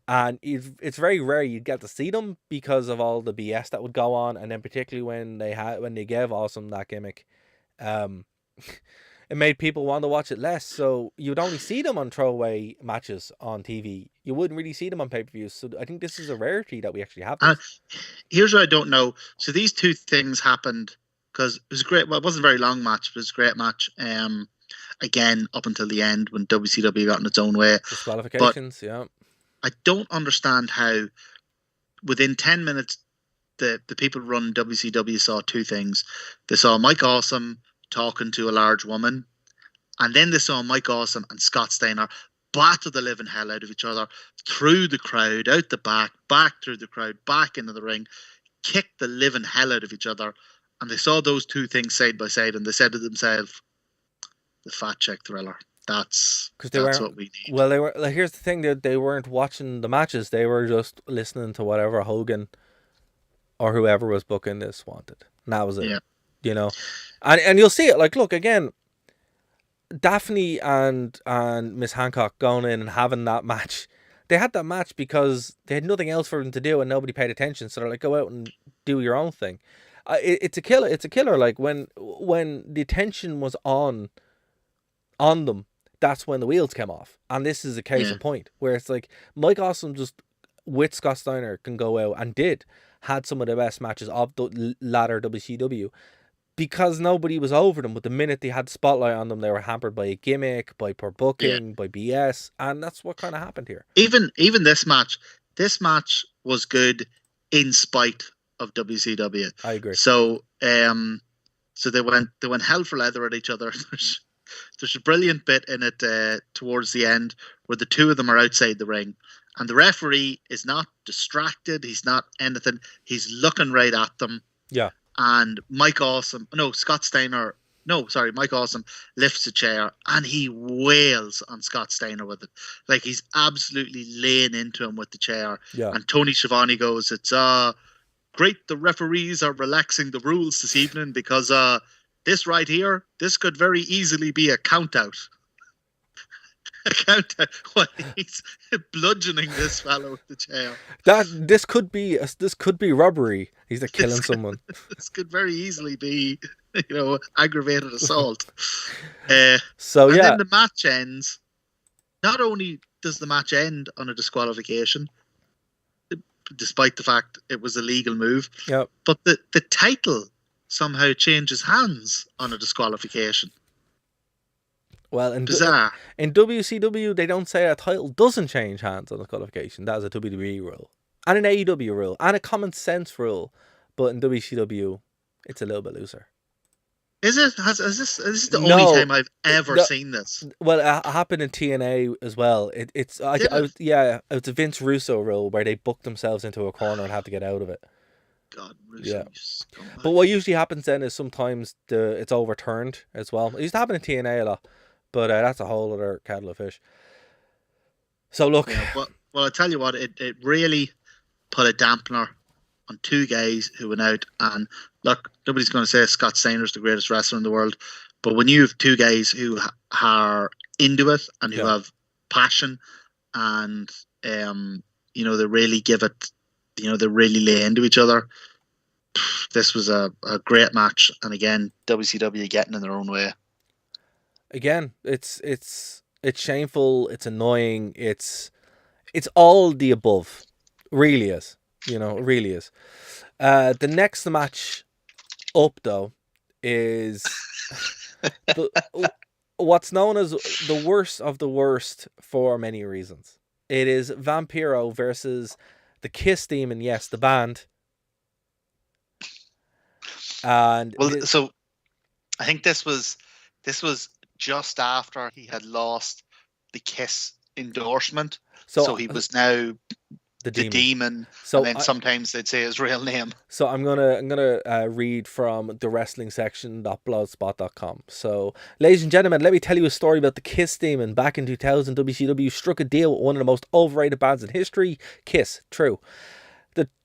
And it's very rare you get to see them because of all the BS that would go on, and then particularly when they gave Awesome that gimmick, it made people want to watch it less. So you'd only see them on throwaway matches on TV. You wouldn't really see them on pay-per-views. So I think this is a rarity that we actually have. Here's what I don't know. So these two things happened because it was great. Well, it wasn't a very long match, but it was a great match. Again, up until the end when WCW got in its own way. Disqualifications, yeah. I don't understand how within 10 minutes the people running WCW saw two things. They saw Mike Awesome talking to a large woman, and then they saw Mike Awesome and Scott Steiner batter the living hell out of each other through the crowd, out the back through the crowd, back into the ring, kick the living hell out of each other. And they saw those two things side by side, and they said to themselves, the Fat Chick Thriller. That's what we need. Well, they were. Like, here's the thing: they weren't watching the matches; they were just listening to whatever Hogan or whoever was booking this wanted, and that was it. Yeah. You know, and you'll see it. Like, look again, Daphne and Miss Hancock going in and having that match. They had that match because they had nothing else for them to do, and nobody paid attention. So they're like, go out and do your own thing. It's a killer. It's a killer. Like when the attention was on them, that's when the wheels came off. And this is a case in point where it's like Mike Awesome just with Scott Steiner can go out and had some of the best matches of the latter WCW because nobody was over them. But the minute they had spotlight on them, they were hampered by a gimmick, by poor booking, by BS, and that's what kind of happened here. Even this match was good in spite of WCW. I agree. So so they went hell for leather at each other. There's a brilliant bit in it towards the end where the two of them are outside the ring. And the referee is not distracted. He's not anything. He's looking right at them. Yeah. And Mike Awesome lifts a chair and he wails on Scott Steiner with it. Like he's absolutely laying into him with the chair. Yeah. And Tony Schiavone goes, it's great the referees are relaxing the rules this evening because this right here, this could very easily be a count out. While he's bludgeoning this fellow with the chair. This could be robbery. He's killing someone. This could very easily be, aggravated assault. Then the match ends. Not only does the match end on a disqualification, despite the fact it was a legal move, but the title somehow changes hands on a disqualification. Well, in bizarre. In WCW, they don't say a title doesn't change hands on the qualification. That is a WWE rule. And an AEW rule. And a common sense rule. But in WCW, it's a little bit looser. Is it? Is this the only time I've ever seen this? Well, it happened in TNA as well. It's a Vince Russo rule where they booked themselves into a corner and had to get out of it. God, Russo. Yeah. But what usually happens then is sometimes it's overturned as well. It used to happen in TNA a lot. But that's a whole other kettle of fish. So look. Yeah, well, I tell you what, it really put a dampener on two guys who went out. And look, nobody's going to say Scott Steiner's the greatest wrestler in the world. But when you have two guys who are into it and who have passion and, they really give it, they really lay into each other. This was a great match. And again, WCW getting in their own way. Again, it's shameful, it's annoying, it's all the above. Really is. It really is. The next match up though is what's known as the worst of the worst for many reasons. It is Vampiro versus the Kiss Demon, yes, the band. And so I think this was just after he had lost the Kiss endorsement. So he was now the demon. So and then sometimes they'd say his real name. So I'm gonna read from thewrestlingsection.blogspot.com. So, ladies and gentlemen, let me tell you a story about the Kiss Demon. Back in 2000, WCW struck a deal with one of the most overrated bands in history, Kiss. True.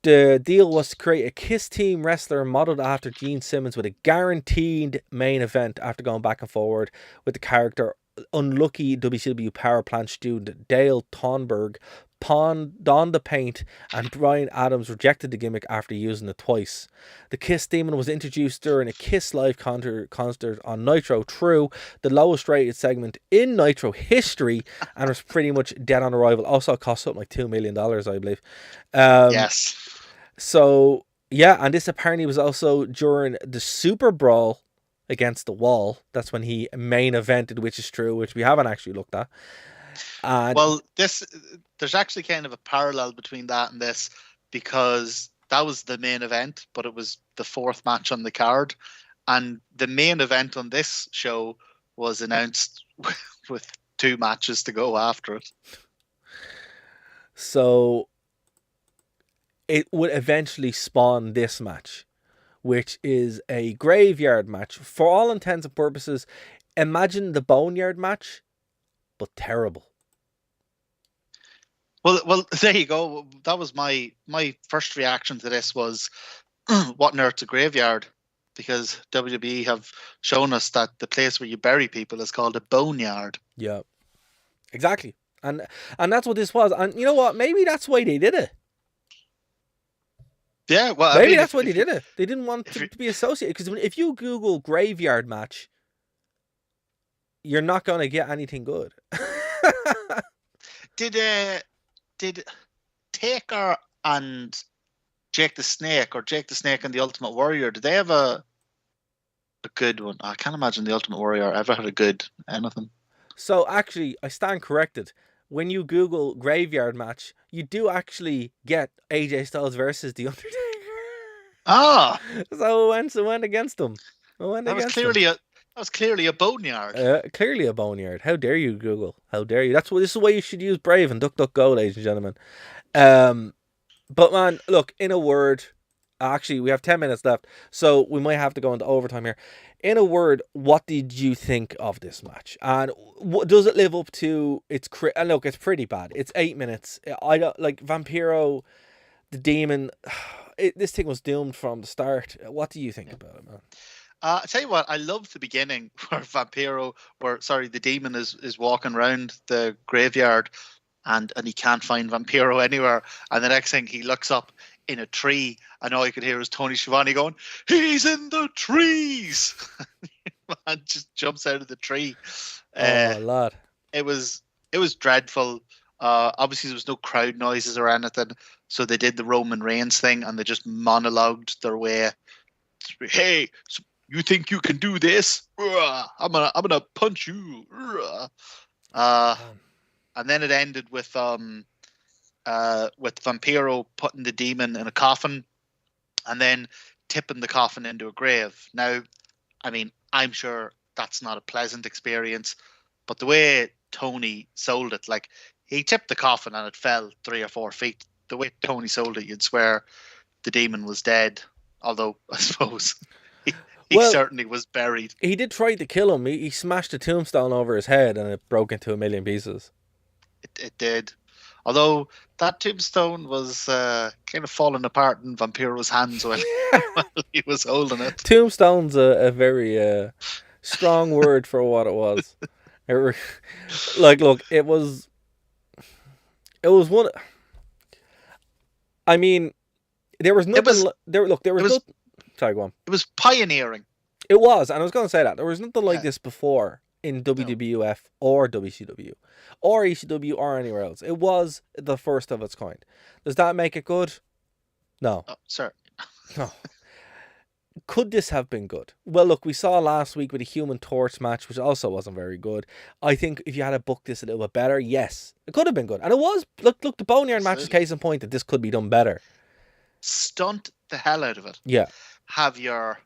The deal was to create a Kiss team wrestler modeled after Gene Simmons with a guaranteed main event after going back and forward with the character unlucky WCW power plant student Dale Tonberg donned the paint, and Brian Adams rejected the gimmick after using it twice. The Kiss Demon was introduced during a Kiss Live concert on Nitro, True, the lowest rated segment in Nitro history, and was pretty much dead on arrival. Also, it cost something like $2 million, I believe. Yes. So, yeah, and this apparently was also during the Super Brawl against the Wall. That's when he main evented, which is true, which we haven't actually looked at. Well, there's actually kind of a parallel between that and this, because that was the main event, but it was the fourth match on the card, and the main event on this show was announced with two matches to go after it. So it would eventually spawn this match, which is a graveyard match. For all intents and purposes, imagine the Boneyard match, but terrible. Well, there you go. That was my first reaction to this was, what on earth's a graveyard? Because WWE have shown us that the place where you bury people is called a boneyard. Yeah, exactly. And that's what this was. And you know what? Maybe that's why they did it. Yeah, well, maybe that's why they did it. They didn't want to be associated. Because if you Google graveyard match, you're not going to get anything good. Did Taker and Jake the Snake, or Jake the Snake and the Ultimate Warrior, did they have a good one? I can't imagine the Ultimate Warrior ever had a good anything. So actually, I stand corrected. When you Google graveyard match, you do actually get AJ Styles versus The Undertaker. Ah, so it went against them. That was clearly a boneyard. Clearly a boneyard. How dare you, Google? How dare you? This is why you should use Brave and DuckDuckGo, ladies and gentlemen. But man, look, in a word, actually, we have 10 minutes left, so we might have to go into overtime here. In a word, what did you think of this match? And does it live up to its and look, it's pretty bad. It's 8 minutes. I don't like Vampiro, the Demon. This thing was doomed from the start. What do you think about it, man? I tell you what, I love the beginning where the Demon is walking around the graveyard, and he can't find Vampiro anywhere. And the next thing, he looks up in a tree, and all you could hear is Tony Schiavone going, "He's in the trees!" And just jumps out of the tree. Lad. It was dreadful. Obviously, there was no crowd noises or anything, so they did the Roman Reigns thing, and they just monologued their way. Hey, you think you can do this? I'm gonna punch you. And then it ended with Vampiro putting the Demon in a coffin, and then tipping the coffin into a grave. Now, I mean, I'm sure that's not a pleasant experience, but the way Tony sold it, like, he tipped the coffin and it fell 3 or 4 feet. The way Tony sold it, you'd swear the Demon was dead. Although, I suppose he certainly was buried. He did try to kill him. He smashed a tombstone over his head and it broke into a million pieces. It did. Although that tombstone was kind of falling apart in Vampiro's hands while he was holding it. Tombstone's a very strong word for what it was. Look, it was one. I mean, there was nothing. Sorry, go on. It was pioneering. It was, and I was going to say that there was nothing like this before in WWF or WCW or ECW or anywhere else. It was the first of its kind. Does that make it good? No. Oh, sir. No. Could this have been good? Well, look, we saw last week with a Human Torch match, which also wasn't very good. I think if you had to book this a little bit better, yes, it could have been good. And it was. Look, the Boneyard match is case in point that this could be done better. Stunt the hell out of it. Yeah. Have your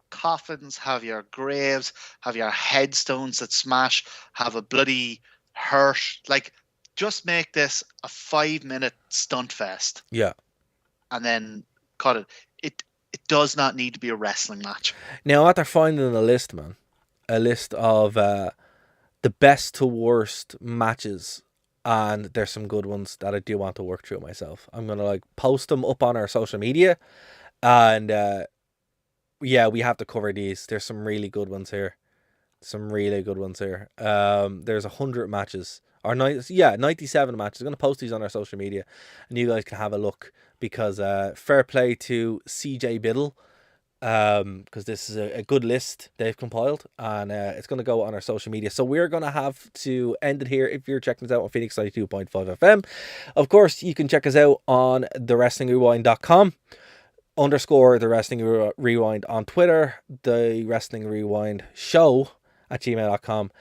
coffins, have your graves, have your headstones that smash, have a bloody hearse. Like, just make this a 5-minute stunt fest. Yeah. And then cut it. It does not need to be a wrestling match. Now, what they're finding in a list, man, a list of the best to worst matches, and there's some good ones that I do want to work through myself. I'm going to post them up on our social media, and yeah, we have to cover these. There's some really good ones here. There's 100 matches. Or 97 matches. I'm going to post these on our social media, and you guys can have a look, because fair play to CJ Biddle, because this is a good list they've compiled, and it's going to go on our social media. So we're going to have to end it here. If you're checking us out on Phoenix 92.5 FM, of course, you can check us out on thewrestlingrewindshow.com. _ the Wrestling Rewind on Twitter, the Wrestling Rewind Show at gmail.com.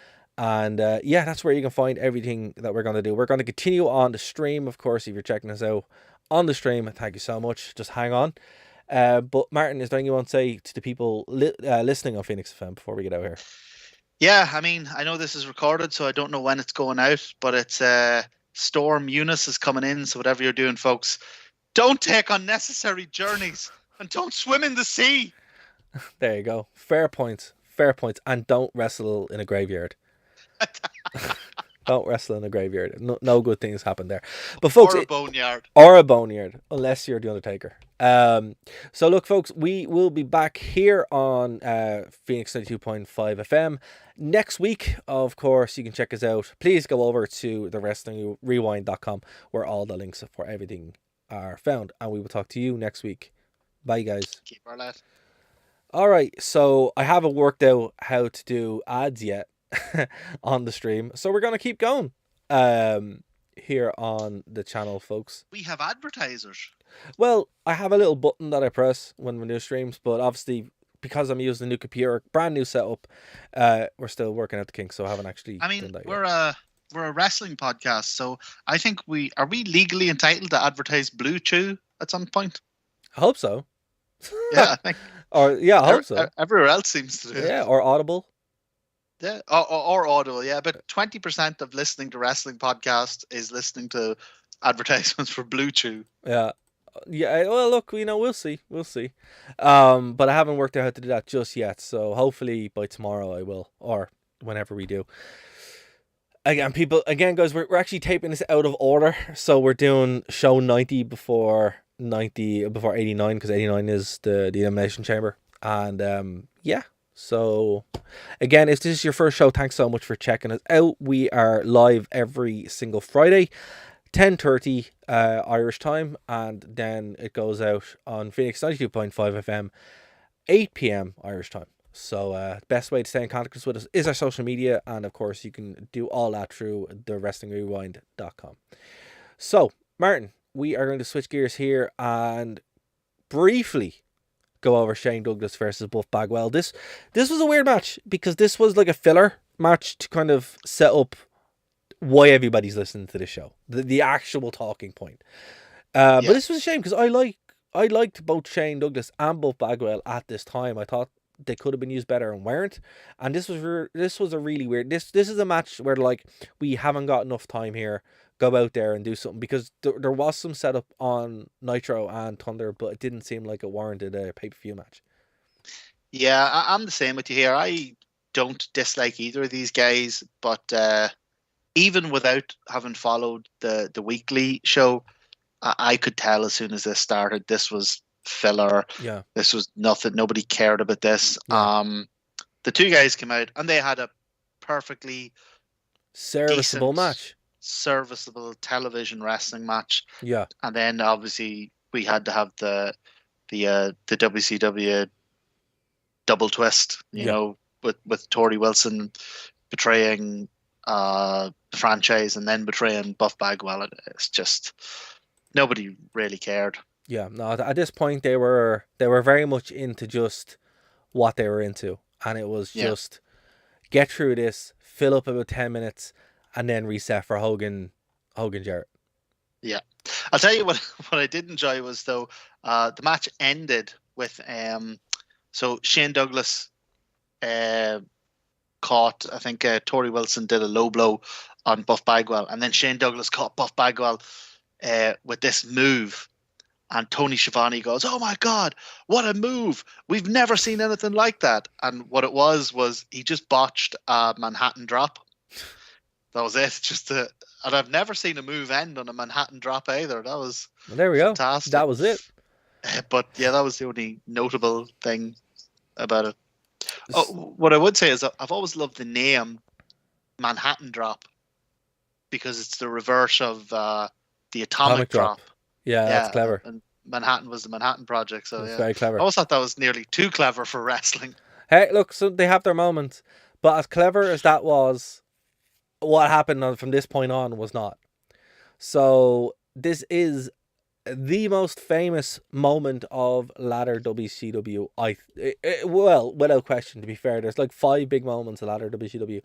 And yeah, that's where you can find everything that we're going to do. We're going to continue on the stream, of course. If you're checking us out on the stream, thank you so much. Just hang on. But Martin, is there anything you want to say to the people listening on Phoenix FM before we get out here? Yeah, I mean, I know this is recorded, so I don't know when it's going out, but it's Storm Eunice is coming in. So whatever you're doing, folks, don't take unnecessary journeys and don't swim in the sea. There you go. Fair points. And don't wrestle in a graveyard. Don't wrestle in a graveyard. No good things happen there. But folks, or a boneyard, unless you're the Undertaker. So look, folks, we will be back here on Phoenix 92.5 FM next week. Of course, you can check us out. Please go over to thewrestlingrewind.com, where all the links for everything are found, and we will talk to you next week. Bye, guys. Keep our lad. All right, so I haven't worked out how to do ads yet. on the stream. So we're going to keep going here on the channel, folks. We have advertisers. Well, I have a little button that I press when we do streams, but obviously because I'm using a new computer, brand new setup, we're still working out the kinks, so I haven't actually done that yet. We're a wrestling podcast, so I think we legally entitled to advertise Blue Chew at some point. I hope so. Yeah, I think. I hope so. Everywhere else seems to do. Yeah, or Audible. Yeah, or Audible. Yeah, but 20% of listening to wrestling podcast is listening to advertisements for Blue Chew. Yeah. Well, look, we'll see. But I haven't worked out how to do that just yet. So hopefully by tomorrow I will, or whenever we do. Again, guys, we're actually taping this out of order. So we're doing show 90 before 89, because 89 is the Elimination Chamber. And yeah. So again, if this is your first show, thanks so much for checking us out. We are live every single Friday, 10:30 Irish time, and then it goes out on Phoenix 92.5 FM, 8 p.m. Irish time. So best way to stay in contact with us is our social media, and of course you can do all that through thewrestlingrewindshow.com. So Martin, we are going to switch gears here and briefly go over Shane Douglas versus Buff Bagwell. This was a weird match because this was like a filler match to kind of set up why everybody's listening to the show, the actual talking point. But this was a shame because I liked both Shane Douglas and Buff Bagwell at this time. I thought they could have been used better and weren't. And this was a really weird. This is a match where like we haven't got enough time here. Go out there and do something, because there was some setup on Nitro and Thunder, but it didn't seem like it warranted a pay-per-view match. Yeah, I'm the same with you here. I don't dislike either of these guys, but even without having followed the weekly show, I could tell as soon as this started, this was filler. Yeah, this was nothing. Nobody cared about this. Yeah. The two guys came out and they had a perfectly serviceable match. Serviceable television wrestling match. Yeah. And then obviously we had to have the WCW double twist, you know, with Tori Wilson betraying the franchise and then betraying Buff Bagwell. It's just nobody really cared. Yeah, no, at this point they were very much into just what they were into, and it was just get through this, fill up about 10 minutes, and then reset for Hogan Jarrett. Yeah. I'll tell you what I did enjoy was, though, the match ended with so Shane Douglas caught, I think Tori Wilson did a low blow on Buff Bagwell, and then Shane Douglas caught Buff Bagwell with this move, and Tony Schiavone goes, "Oh my God, what a move! We've never seen anything like that." And what it was he just botched a Manhattan drop. That was it. And I've never seen a move end on a Manhattan drop either. That was there we fantastic. Go. That was it. But yeah, that was the only notable thing about it. Oh, what I would say is I've always loved the name Manhattan Drop because it's the reverse of the Atomic Drop. Yeah, that's clever. And Manhattan was the Manhattan Project, so it's very clever. I always thought that was nearly too clever for wrestling. Hey, look, so they have their moments, but as clever as that was, what happened from this point on was not. So this is the most famous moment of ladder WCW. Well, without question, to be fair, there's like 5 big moments of ladder WCW.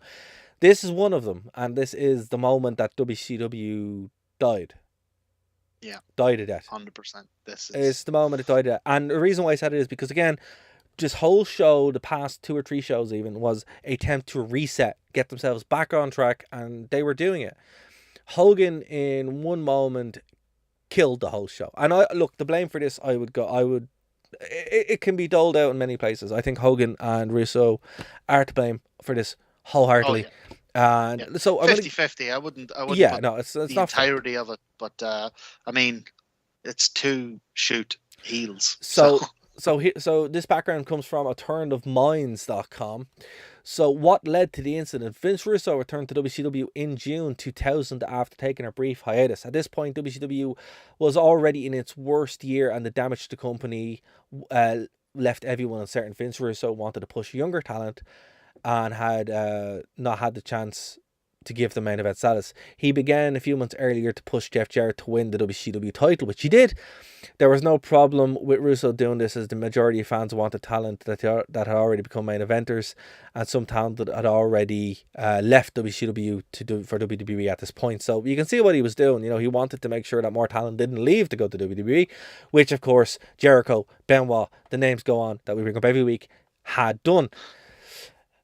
This is one of them, and this is the moment that WCW died. Yeah, died of death. 100%. It's the moment it died of death, and the reason why I said it is because, again, this whole show, the past 2 or 3 shows even, was an attempt to reset, get themselves back on track, and they were doing it. Hogan, in one moment, killed the whole show. And the blame for this, it can be doled out in many places. I think Hogan and Russo are to blame for this wholeheartedly. And so 50-50. I wouldn't yeah, no, it's the not entirety of it, but I mean, it's 2 shoot heels. So this background comes from attorneyofminds.com. So what led to the incident? Vince Russo returned to WCW in June 2000 after taking a brief hiatus. At this point, WCW was already in its worst year, and the damage to the company left everyone uncertain. Vince Russo wanted to push younger talent, and had not had the chance to give the main event status. He began a few months earlier to push Jeff Jarrett to win the WCW title, which he did. There was no problem with Russo doing this, as the majority of fans wanted talent that had already become main eventers, and some talent that had already left WCW for WWE at this point. So you can see what he was doing. He wanted to make sure that more talent didn't leave to go to WWE, which of course Jericho, Benoit, the names go on that we bring up every week, had done.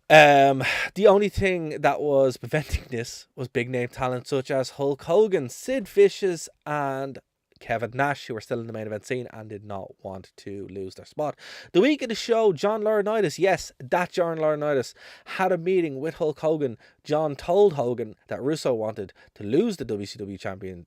The only thing that was preventing this was big name talent such as Hulk Hogan, Sid Vicious, and Kevin Nash, who were still in the main event scene and did not want to lose their spot. The week of the show, John Laurinaitis, yes, that John Laurinaitis, had a meeting with Hulk Hogan. John told Hogan that Russo wanted to lose the WCW champion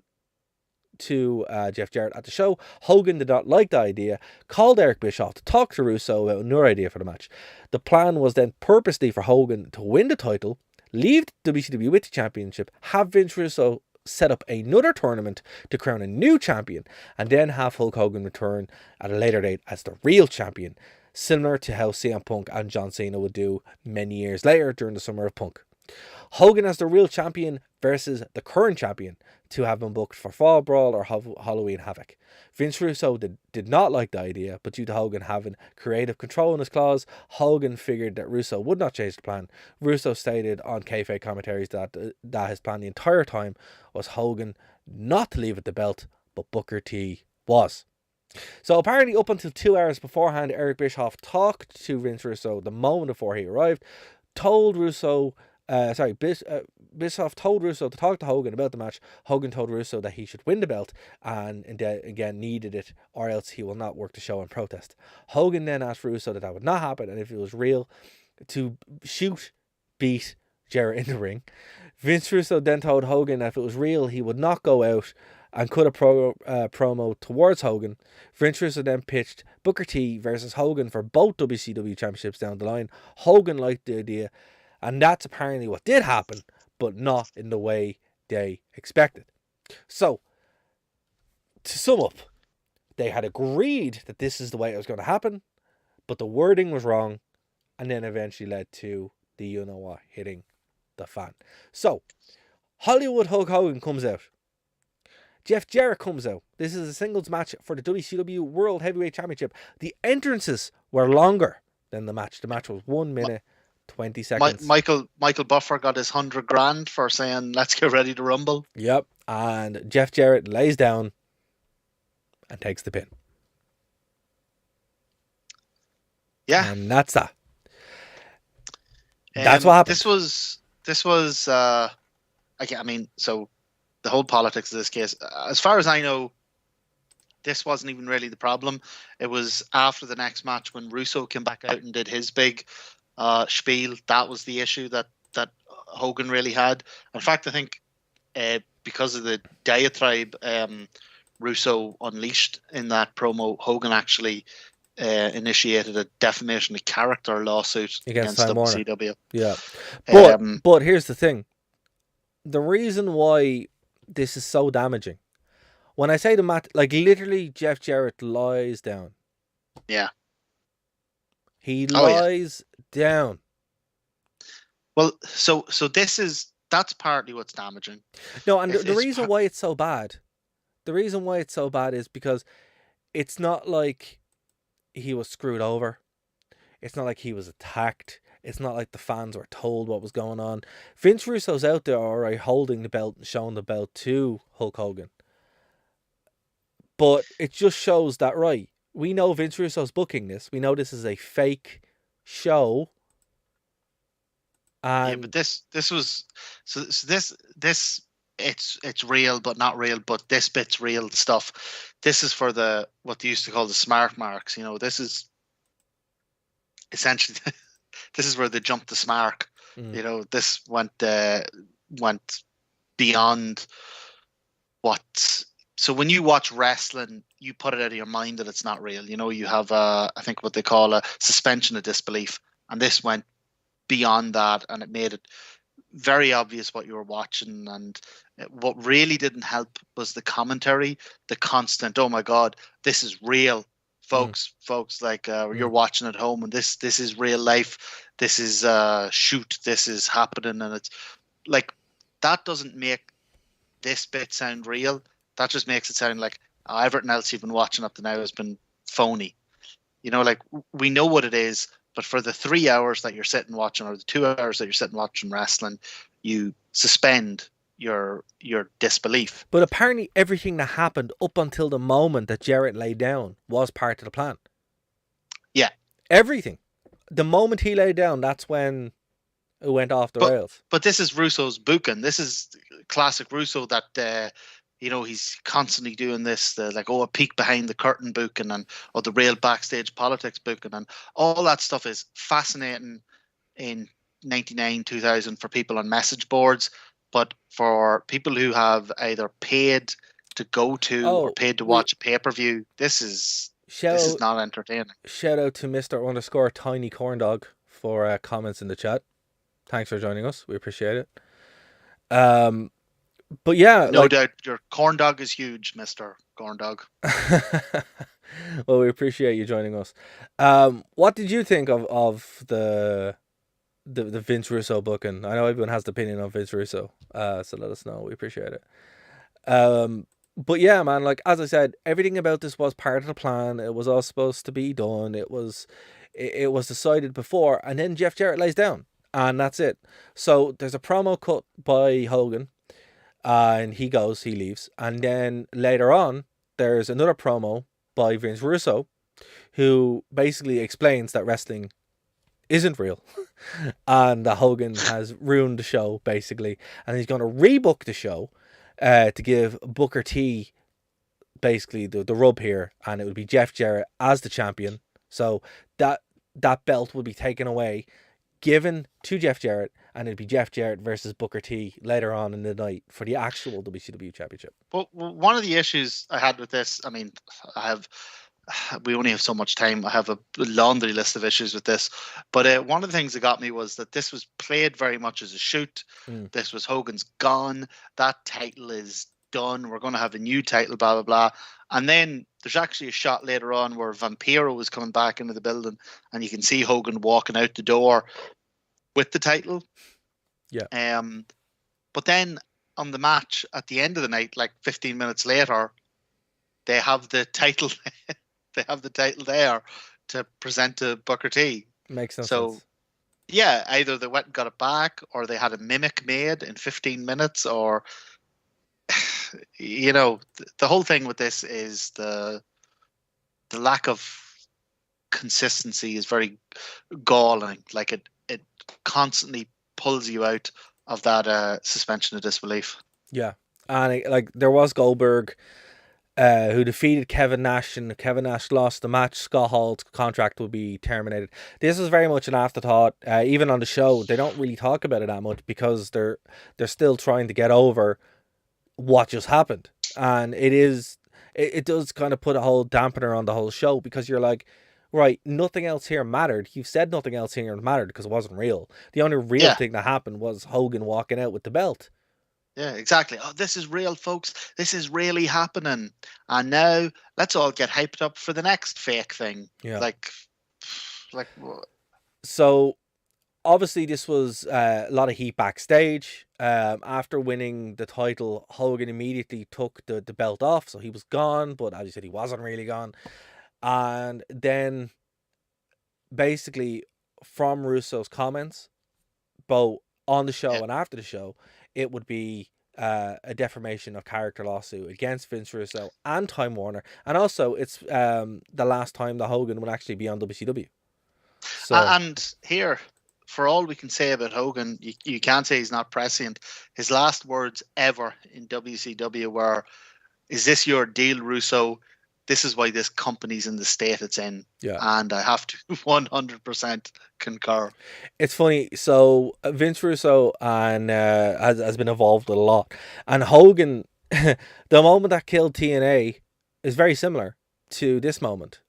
to Jeff Jarrett at the show. Hogan did not like the idea, called Eric Bischoff to talk to Russo about another idea for the match. The plan was then purposely for Hogan to win the title, leave WCW with the championship, have Vince Russo set up another tournament to crown a new champion, and then have Hulk Hogan return at a later date as the real champion, similar to how CM Punk and John Cena would do many years later during the summer of Punk. Hogan as the real champion versus the current champion to have been booked for Fall Brawl or Halloween Havoc. Vince Russo did not like the idea, but due to Hogan having creative control in his clause, Hogan figured that Russo would not change the plan. Russo stated on kayfabe commentaries that his plan the entire time was Hogan not to leave with the belt, but Booker T was. So apparently up until 2 hours beforehand, Eric Bischoff talked to Vince Russo the moment before he arrived, told Russo... Bischoff told Russo to talk to Hogan about the match. Hogan told Russo that he should win the belt and again needed it, or else he will not work the show in protest. Hogan then asked Russo that would not happen, and if it was real, to beat Jarrett in the ring. Vince Russo then told Hogan that if it was real, he would not go out and cut a promo towards Hogan. Vince Russo then pitched Booker T versus Hogan for both WCW championships down the line. Hogan liked the idea, and that's apparently what did happen, but not in the way they expected. So, to sum up, they had agreed that this is the way it was going to happen, but the wording was wrong, and then eventually led to the you-know-what hitting the fan. So, Hollywood Hulk Hogan comes out. Jeff Jarrett comes out. This is a singles match for the WCW World Heavyweight Championship. The entrances were longer than the match. The match was 1 minute 20 seconds. Michael Buffer got his $100,000 for saying, "Let's get ready to rumble." Yep. And Jeff Jarrett lays down and takes the pin. Yeah. And that's that. That's what happened. This was so the whole politics of this case, as far as I know, this wasn't even really the problem. It was after the next match when Russo came back out and did his big spiel. That was the issue that Hogan really had. In fact, I think because of the diatribe Russo unleashed in that promo, Hogan actually initiated a defamation of character lawsuit against WCW. Yeah, but here's the thing: the reason why this is so damaging, when I say the match, like literally, Jeff Jarrett lies down. Yeah, he lies down. Well, so that's partly what's damaging. No, and the reason why it's so bad, is because it's not like he was screwed over. It's not like he was attacked. It's not like the fans were told what was going on. Vince Russo's out there, all right, holding the belt and showing the belt to Hulk Hogan. But it just shows that, right, we know Vince Russo's booking this. We know this is a fake show. And yeah, but this was this it's real but not real, but this bit's real stuff. This is for what they used to call the smart marks. This is essentially this is where they jumped the smart. This went beyond what. So when you watch wrestling, you put it out of your mind that it's not real. You have I think what they call a suspension of disbelief, and this went beyond that, and it made it very obvious what you were watching. And what really didn't help was the commentary, the constant, "Oh my God, this is real. folks, like you're watching at home, and this is real life. This is shoot. This is happening, and it's like that doesn't make this bit sound real. That just makes it sound like everything else you've been watching up to now has been phony. You know, like we know what it is, but for the 3 hours that you're sitting watching, or the 2 hours that you're sitting watching wrestling, you suspend your disbelief. But apparently everything that happened up until the moment that Jarrett laid down was part of the plan. Yeah. Everything. The moment he laid down, that's when it went off the rails. But this is Russo's booking. This is classic Russo that, he's constantly doing this, a peek behind the curtain booking, or the real backstage politics booking, and all that stuff is fascinating in 99, 2000 for people on message boards. But for people who have either paid to go to or paid to watch a pay-per-view, this is not entertaining. Shout out to Mr. _Tiny Corndog for comments in the chat. Thanks for joining us. We appreciate it. But yeah, no doubt your corn dog is huge, Mr. Corn Dog. Well, we appreciate you joining us. What did you think of the Vince Russo booking? I know everyone has the opinion on Vince Russo, so let us know. We appreciate it. But yeah, man, like as I said, everything about this was part of the plan. It was all supposed to be done. It was decided before, and then Jeff Jarrett lays down, and that's it. So there's a promo cut by Hogan, and he leaves, and then later on there's another promo by Vince Russo, who basically explains that wrestling isn't real and that Hogan has ruined the show basically, and he's going to rebook the show to give Booker T basically the rub here, and it would be Jeff Jarrett as the champion. So that belt would be taken away, given to Jeff Jarrett, and it'd be Jeff Jarrett versus Booker T later on in the night for the actual WCW championship. Well, one of the issues I had with this, we only have so much time. I have a laundry list of issues with this, but one of the things that got me was that this was played very much as a shoot. This was Hogan's gone. That title is done. We're going to have a new title, blah, blah, blah. And then there's actually a shot later on where Vampiro was coming back into the building, and you can see Hogan walking out the door with the title. Yeah. But then on the match at the end of the night, like 15 minutes later, they have the title. They have the title there to present to Booker T. Makes no sense. Yeah, either they went and got it back, or they had a mimic made in 15 minutes, or the whole thing with this is the lack of consistency is very galling. Like it constantly pulls you out of that suspension of disbelief. Yeah, and there was Goldberg, who defeated Kevin Nash, and Kevin Nash lost the match. Scott Hall's contract would be terminated. This was very much an afterthought. Even on the show, they don't really talk about it that much because they're still trying to get over what just happened, and it does kind of put a whole dampener on the whole show, because you're like, right, nothing else here mattered. You've said nothing else here mattered because it wasn't real. The only real thing that happened was Hogan walking out with the belt. Yeah, exactly. Oh, this is real, folks. This is really happening. And now let's all get hyped up for the next fake thing. Yeah. Like. So, obviously, this was a lot of heat backstage. After winning the title, Hogan immediately took the belt off, so he was gone. But as you said, he wasn't really gone. And then, basically, from Russo's comments, both on the show and after the show, it would be a defamation of character lawsuit against Vince Russo and Time Warner. And also, it's the last time that Hogan would actually be on WCW. So, and here, for all we can say about Hogan, you can't say he's not prescient. His last words ever in WCW were, "Is this your deal, Russo? This is why this company's in the state it's in." Yeah. And I have to 100% concur. It's funny. So Vince Russo has been involved with a lot. And Hogan, the moment that killed TNA is very similar to this moment.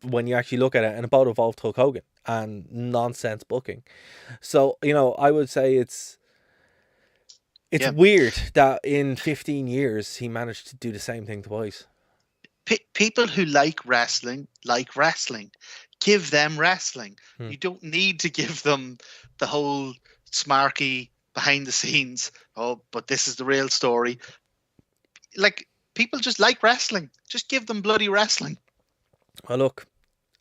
When you actually look at it, and it both involved Hulk Hogan and nonsense booking. So, I would say it's weird that in 15 years he managed to do the same thing twice. people who like wrestling. Give them wrestling. You don't need to give them the whole smarky behind the scenes. Oh, but this is the real story. Like, people just like wrestling. Just give them bloody wrestling. Well, look,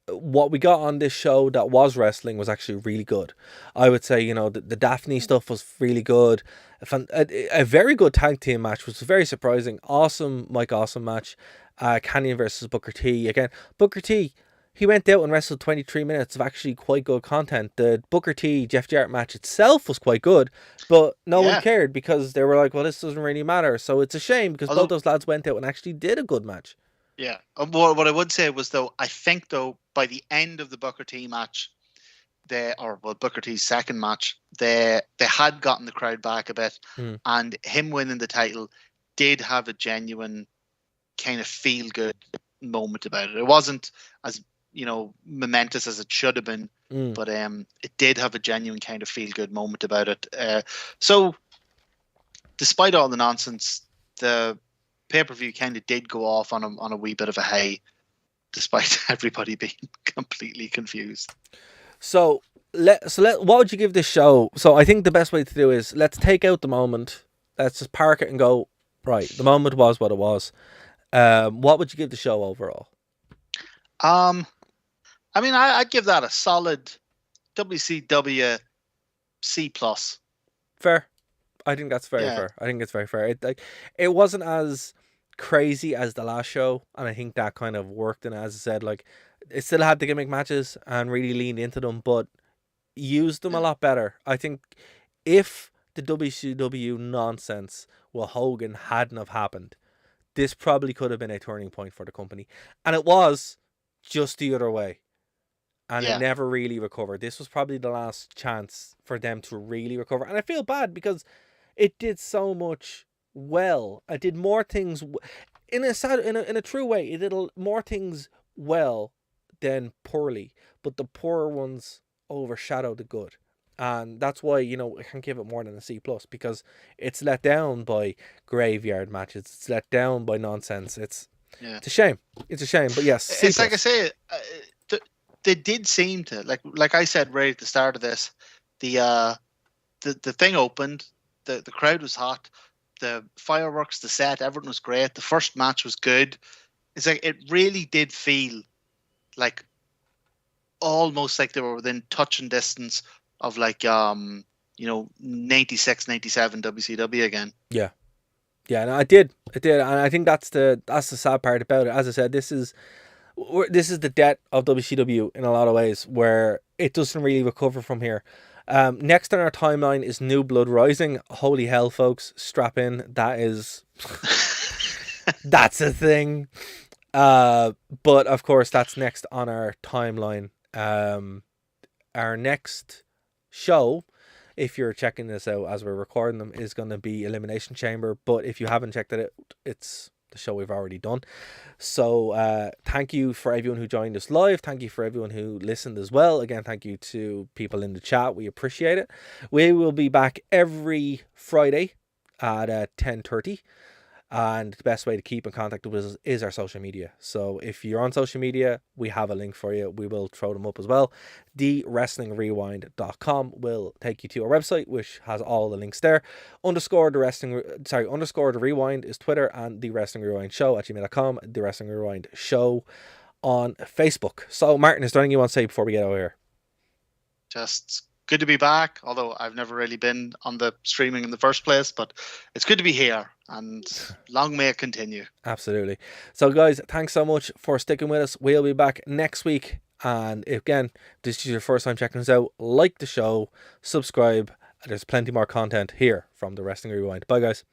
what we got on this show that was wrestling was actually really good. I would say, the Daphne stuff was really good. A very good tag team match, which was very surprising. Awesome Mike Awesome match. Canyon versus Booker T. Again, Booker T, he went out and wrestled 23 minutes of actually quite good content. The Booker T Jeff Jarrett match itself was quite good, but no one cared because they were like, well, this doesn't really matter. So it's a shame because both those lads went out and actually did a good match. Yeah. What I would say was, though, I think, though, by the end of the Booker T match, Booker T's second match, they had gotten the crowd back a bit, and him winning the title did have a genuine kind of feel-good moment about it. It wasn't as, momentous as it should have been, but it did have a genuine kind of feel-good moment about it. So, despite all the nonsense, the pay-per-view kind of did go off on a wee bit of a high, despite everybody being completely confused. So what would you give this show? So I think the best way to do is, let's take out the moment. Let's just park it and go, right, the moment was what it was. What would you give the show overall? I mean, I'd give that a solid WCW C+. Fair. I think that's very fair. I think it's very fair. It wasn't as crazy as the last show, and I think that kind of worked. And as I said, like, it still had the gimmick matches and really leaned into them, but used them a lot better. I think if the WCW nonsense with Hogan hadn't have happened, this probably could have been a turning point for the company. And it was just the other way. And it never really recovered. This was probably the last chance for them to really recover. And I feel bad because it did so much well. It did more things in a true way. It did more things well than poorly, but the poor ones overshadowed the good. And that's why, I can't give it more than a C+, because it's let down by graveyard matches. It's let down by nonsense. It's a shame. It's a shame. But yes, C+. It's like I say, they did seem to, like I said right at the start of this, the thing opened, the crowd was hot, the fireworks, the set, everything was great. The first match was good. It's like, it really did feel like almost like they were within touching distance of, like, 96, 97 WCW again. Yeah, no, I did, and I think that's the sad part about it. As I said, this is the death of WCW in a lot of ways, where it doesn't really recover from here. Next on our timeline is New Blood Rising. Holy hell, folks, strap in. That is that's a thing. But of course, that's next on our timeline. Our next show, if you're checking this out as we're recording them, is going to be Elimination Chamber. But if you haven't checked it out, it's the show we've already done. So thank you for everyone who joined us live. Thank you for everyone who listened as well. Again, thank you to people in the chat. We appreciate it. We will be back every Friday at 10:30. And the best way to keep in contact with us is our social media. So if you're on social media, we have a link for you. We will throw them up as well. thewrestlingrewindshow.com will take you to our website, which has all the links there. _the rewind is Twitter, and the Wrestling Rewind Show at gmail.com. The Wrestling Rewind Show on Facebook. So Martin, is there anything you want to say before we get out of here? Just good to be back, although I've never really been on the streaming in the first place, but it's good to be here, and long may it continue. Absolutely. So guys, thanks so much for sticking with us. We'll be back next week, and again, this is your first time checking us out, like the show, subscribe. There's plenty more content here from the Wrestling Rewind. Bye guys.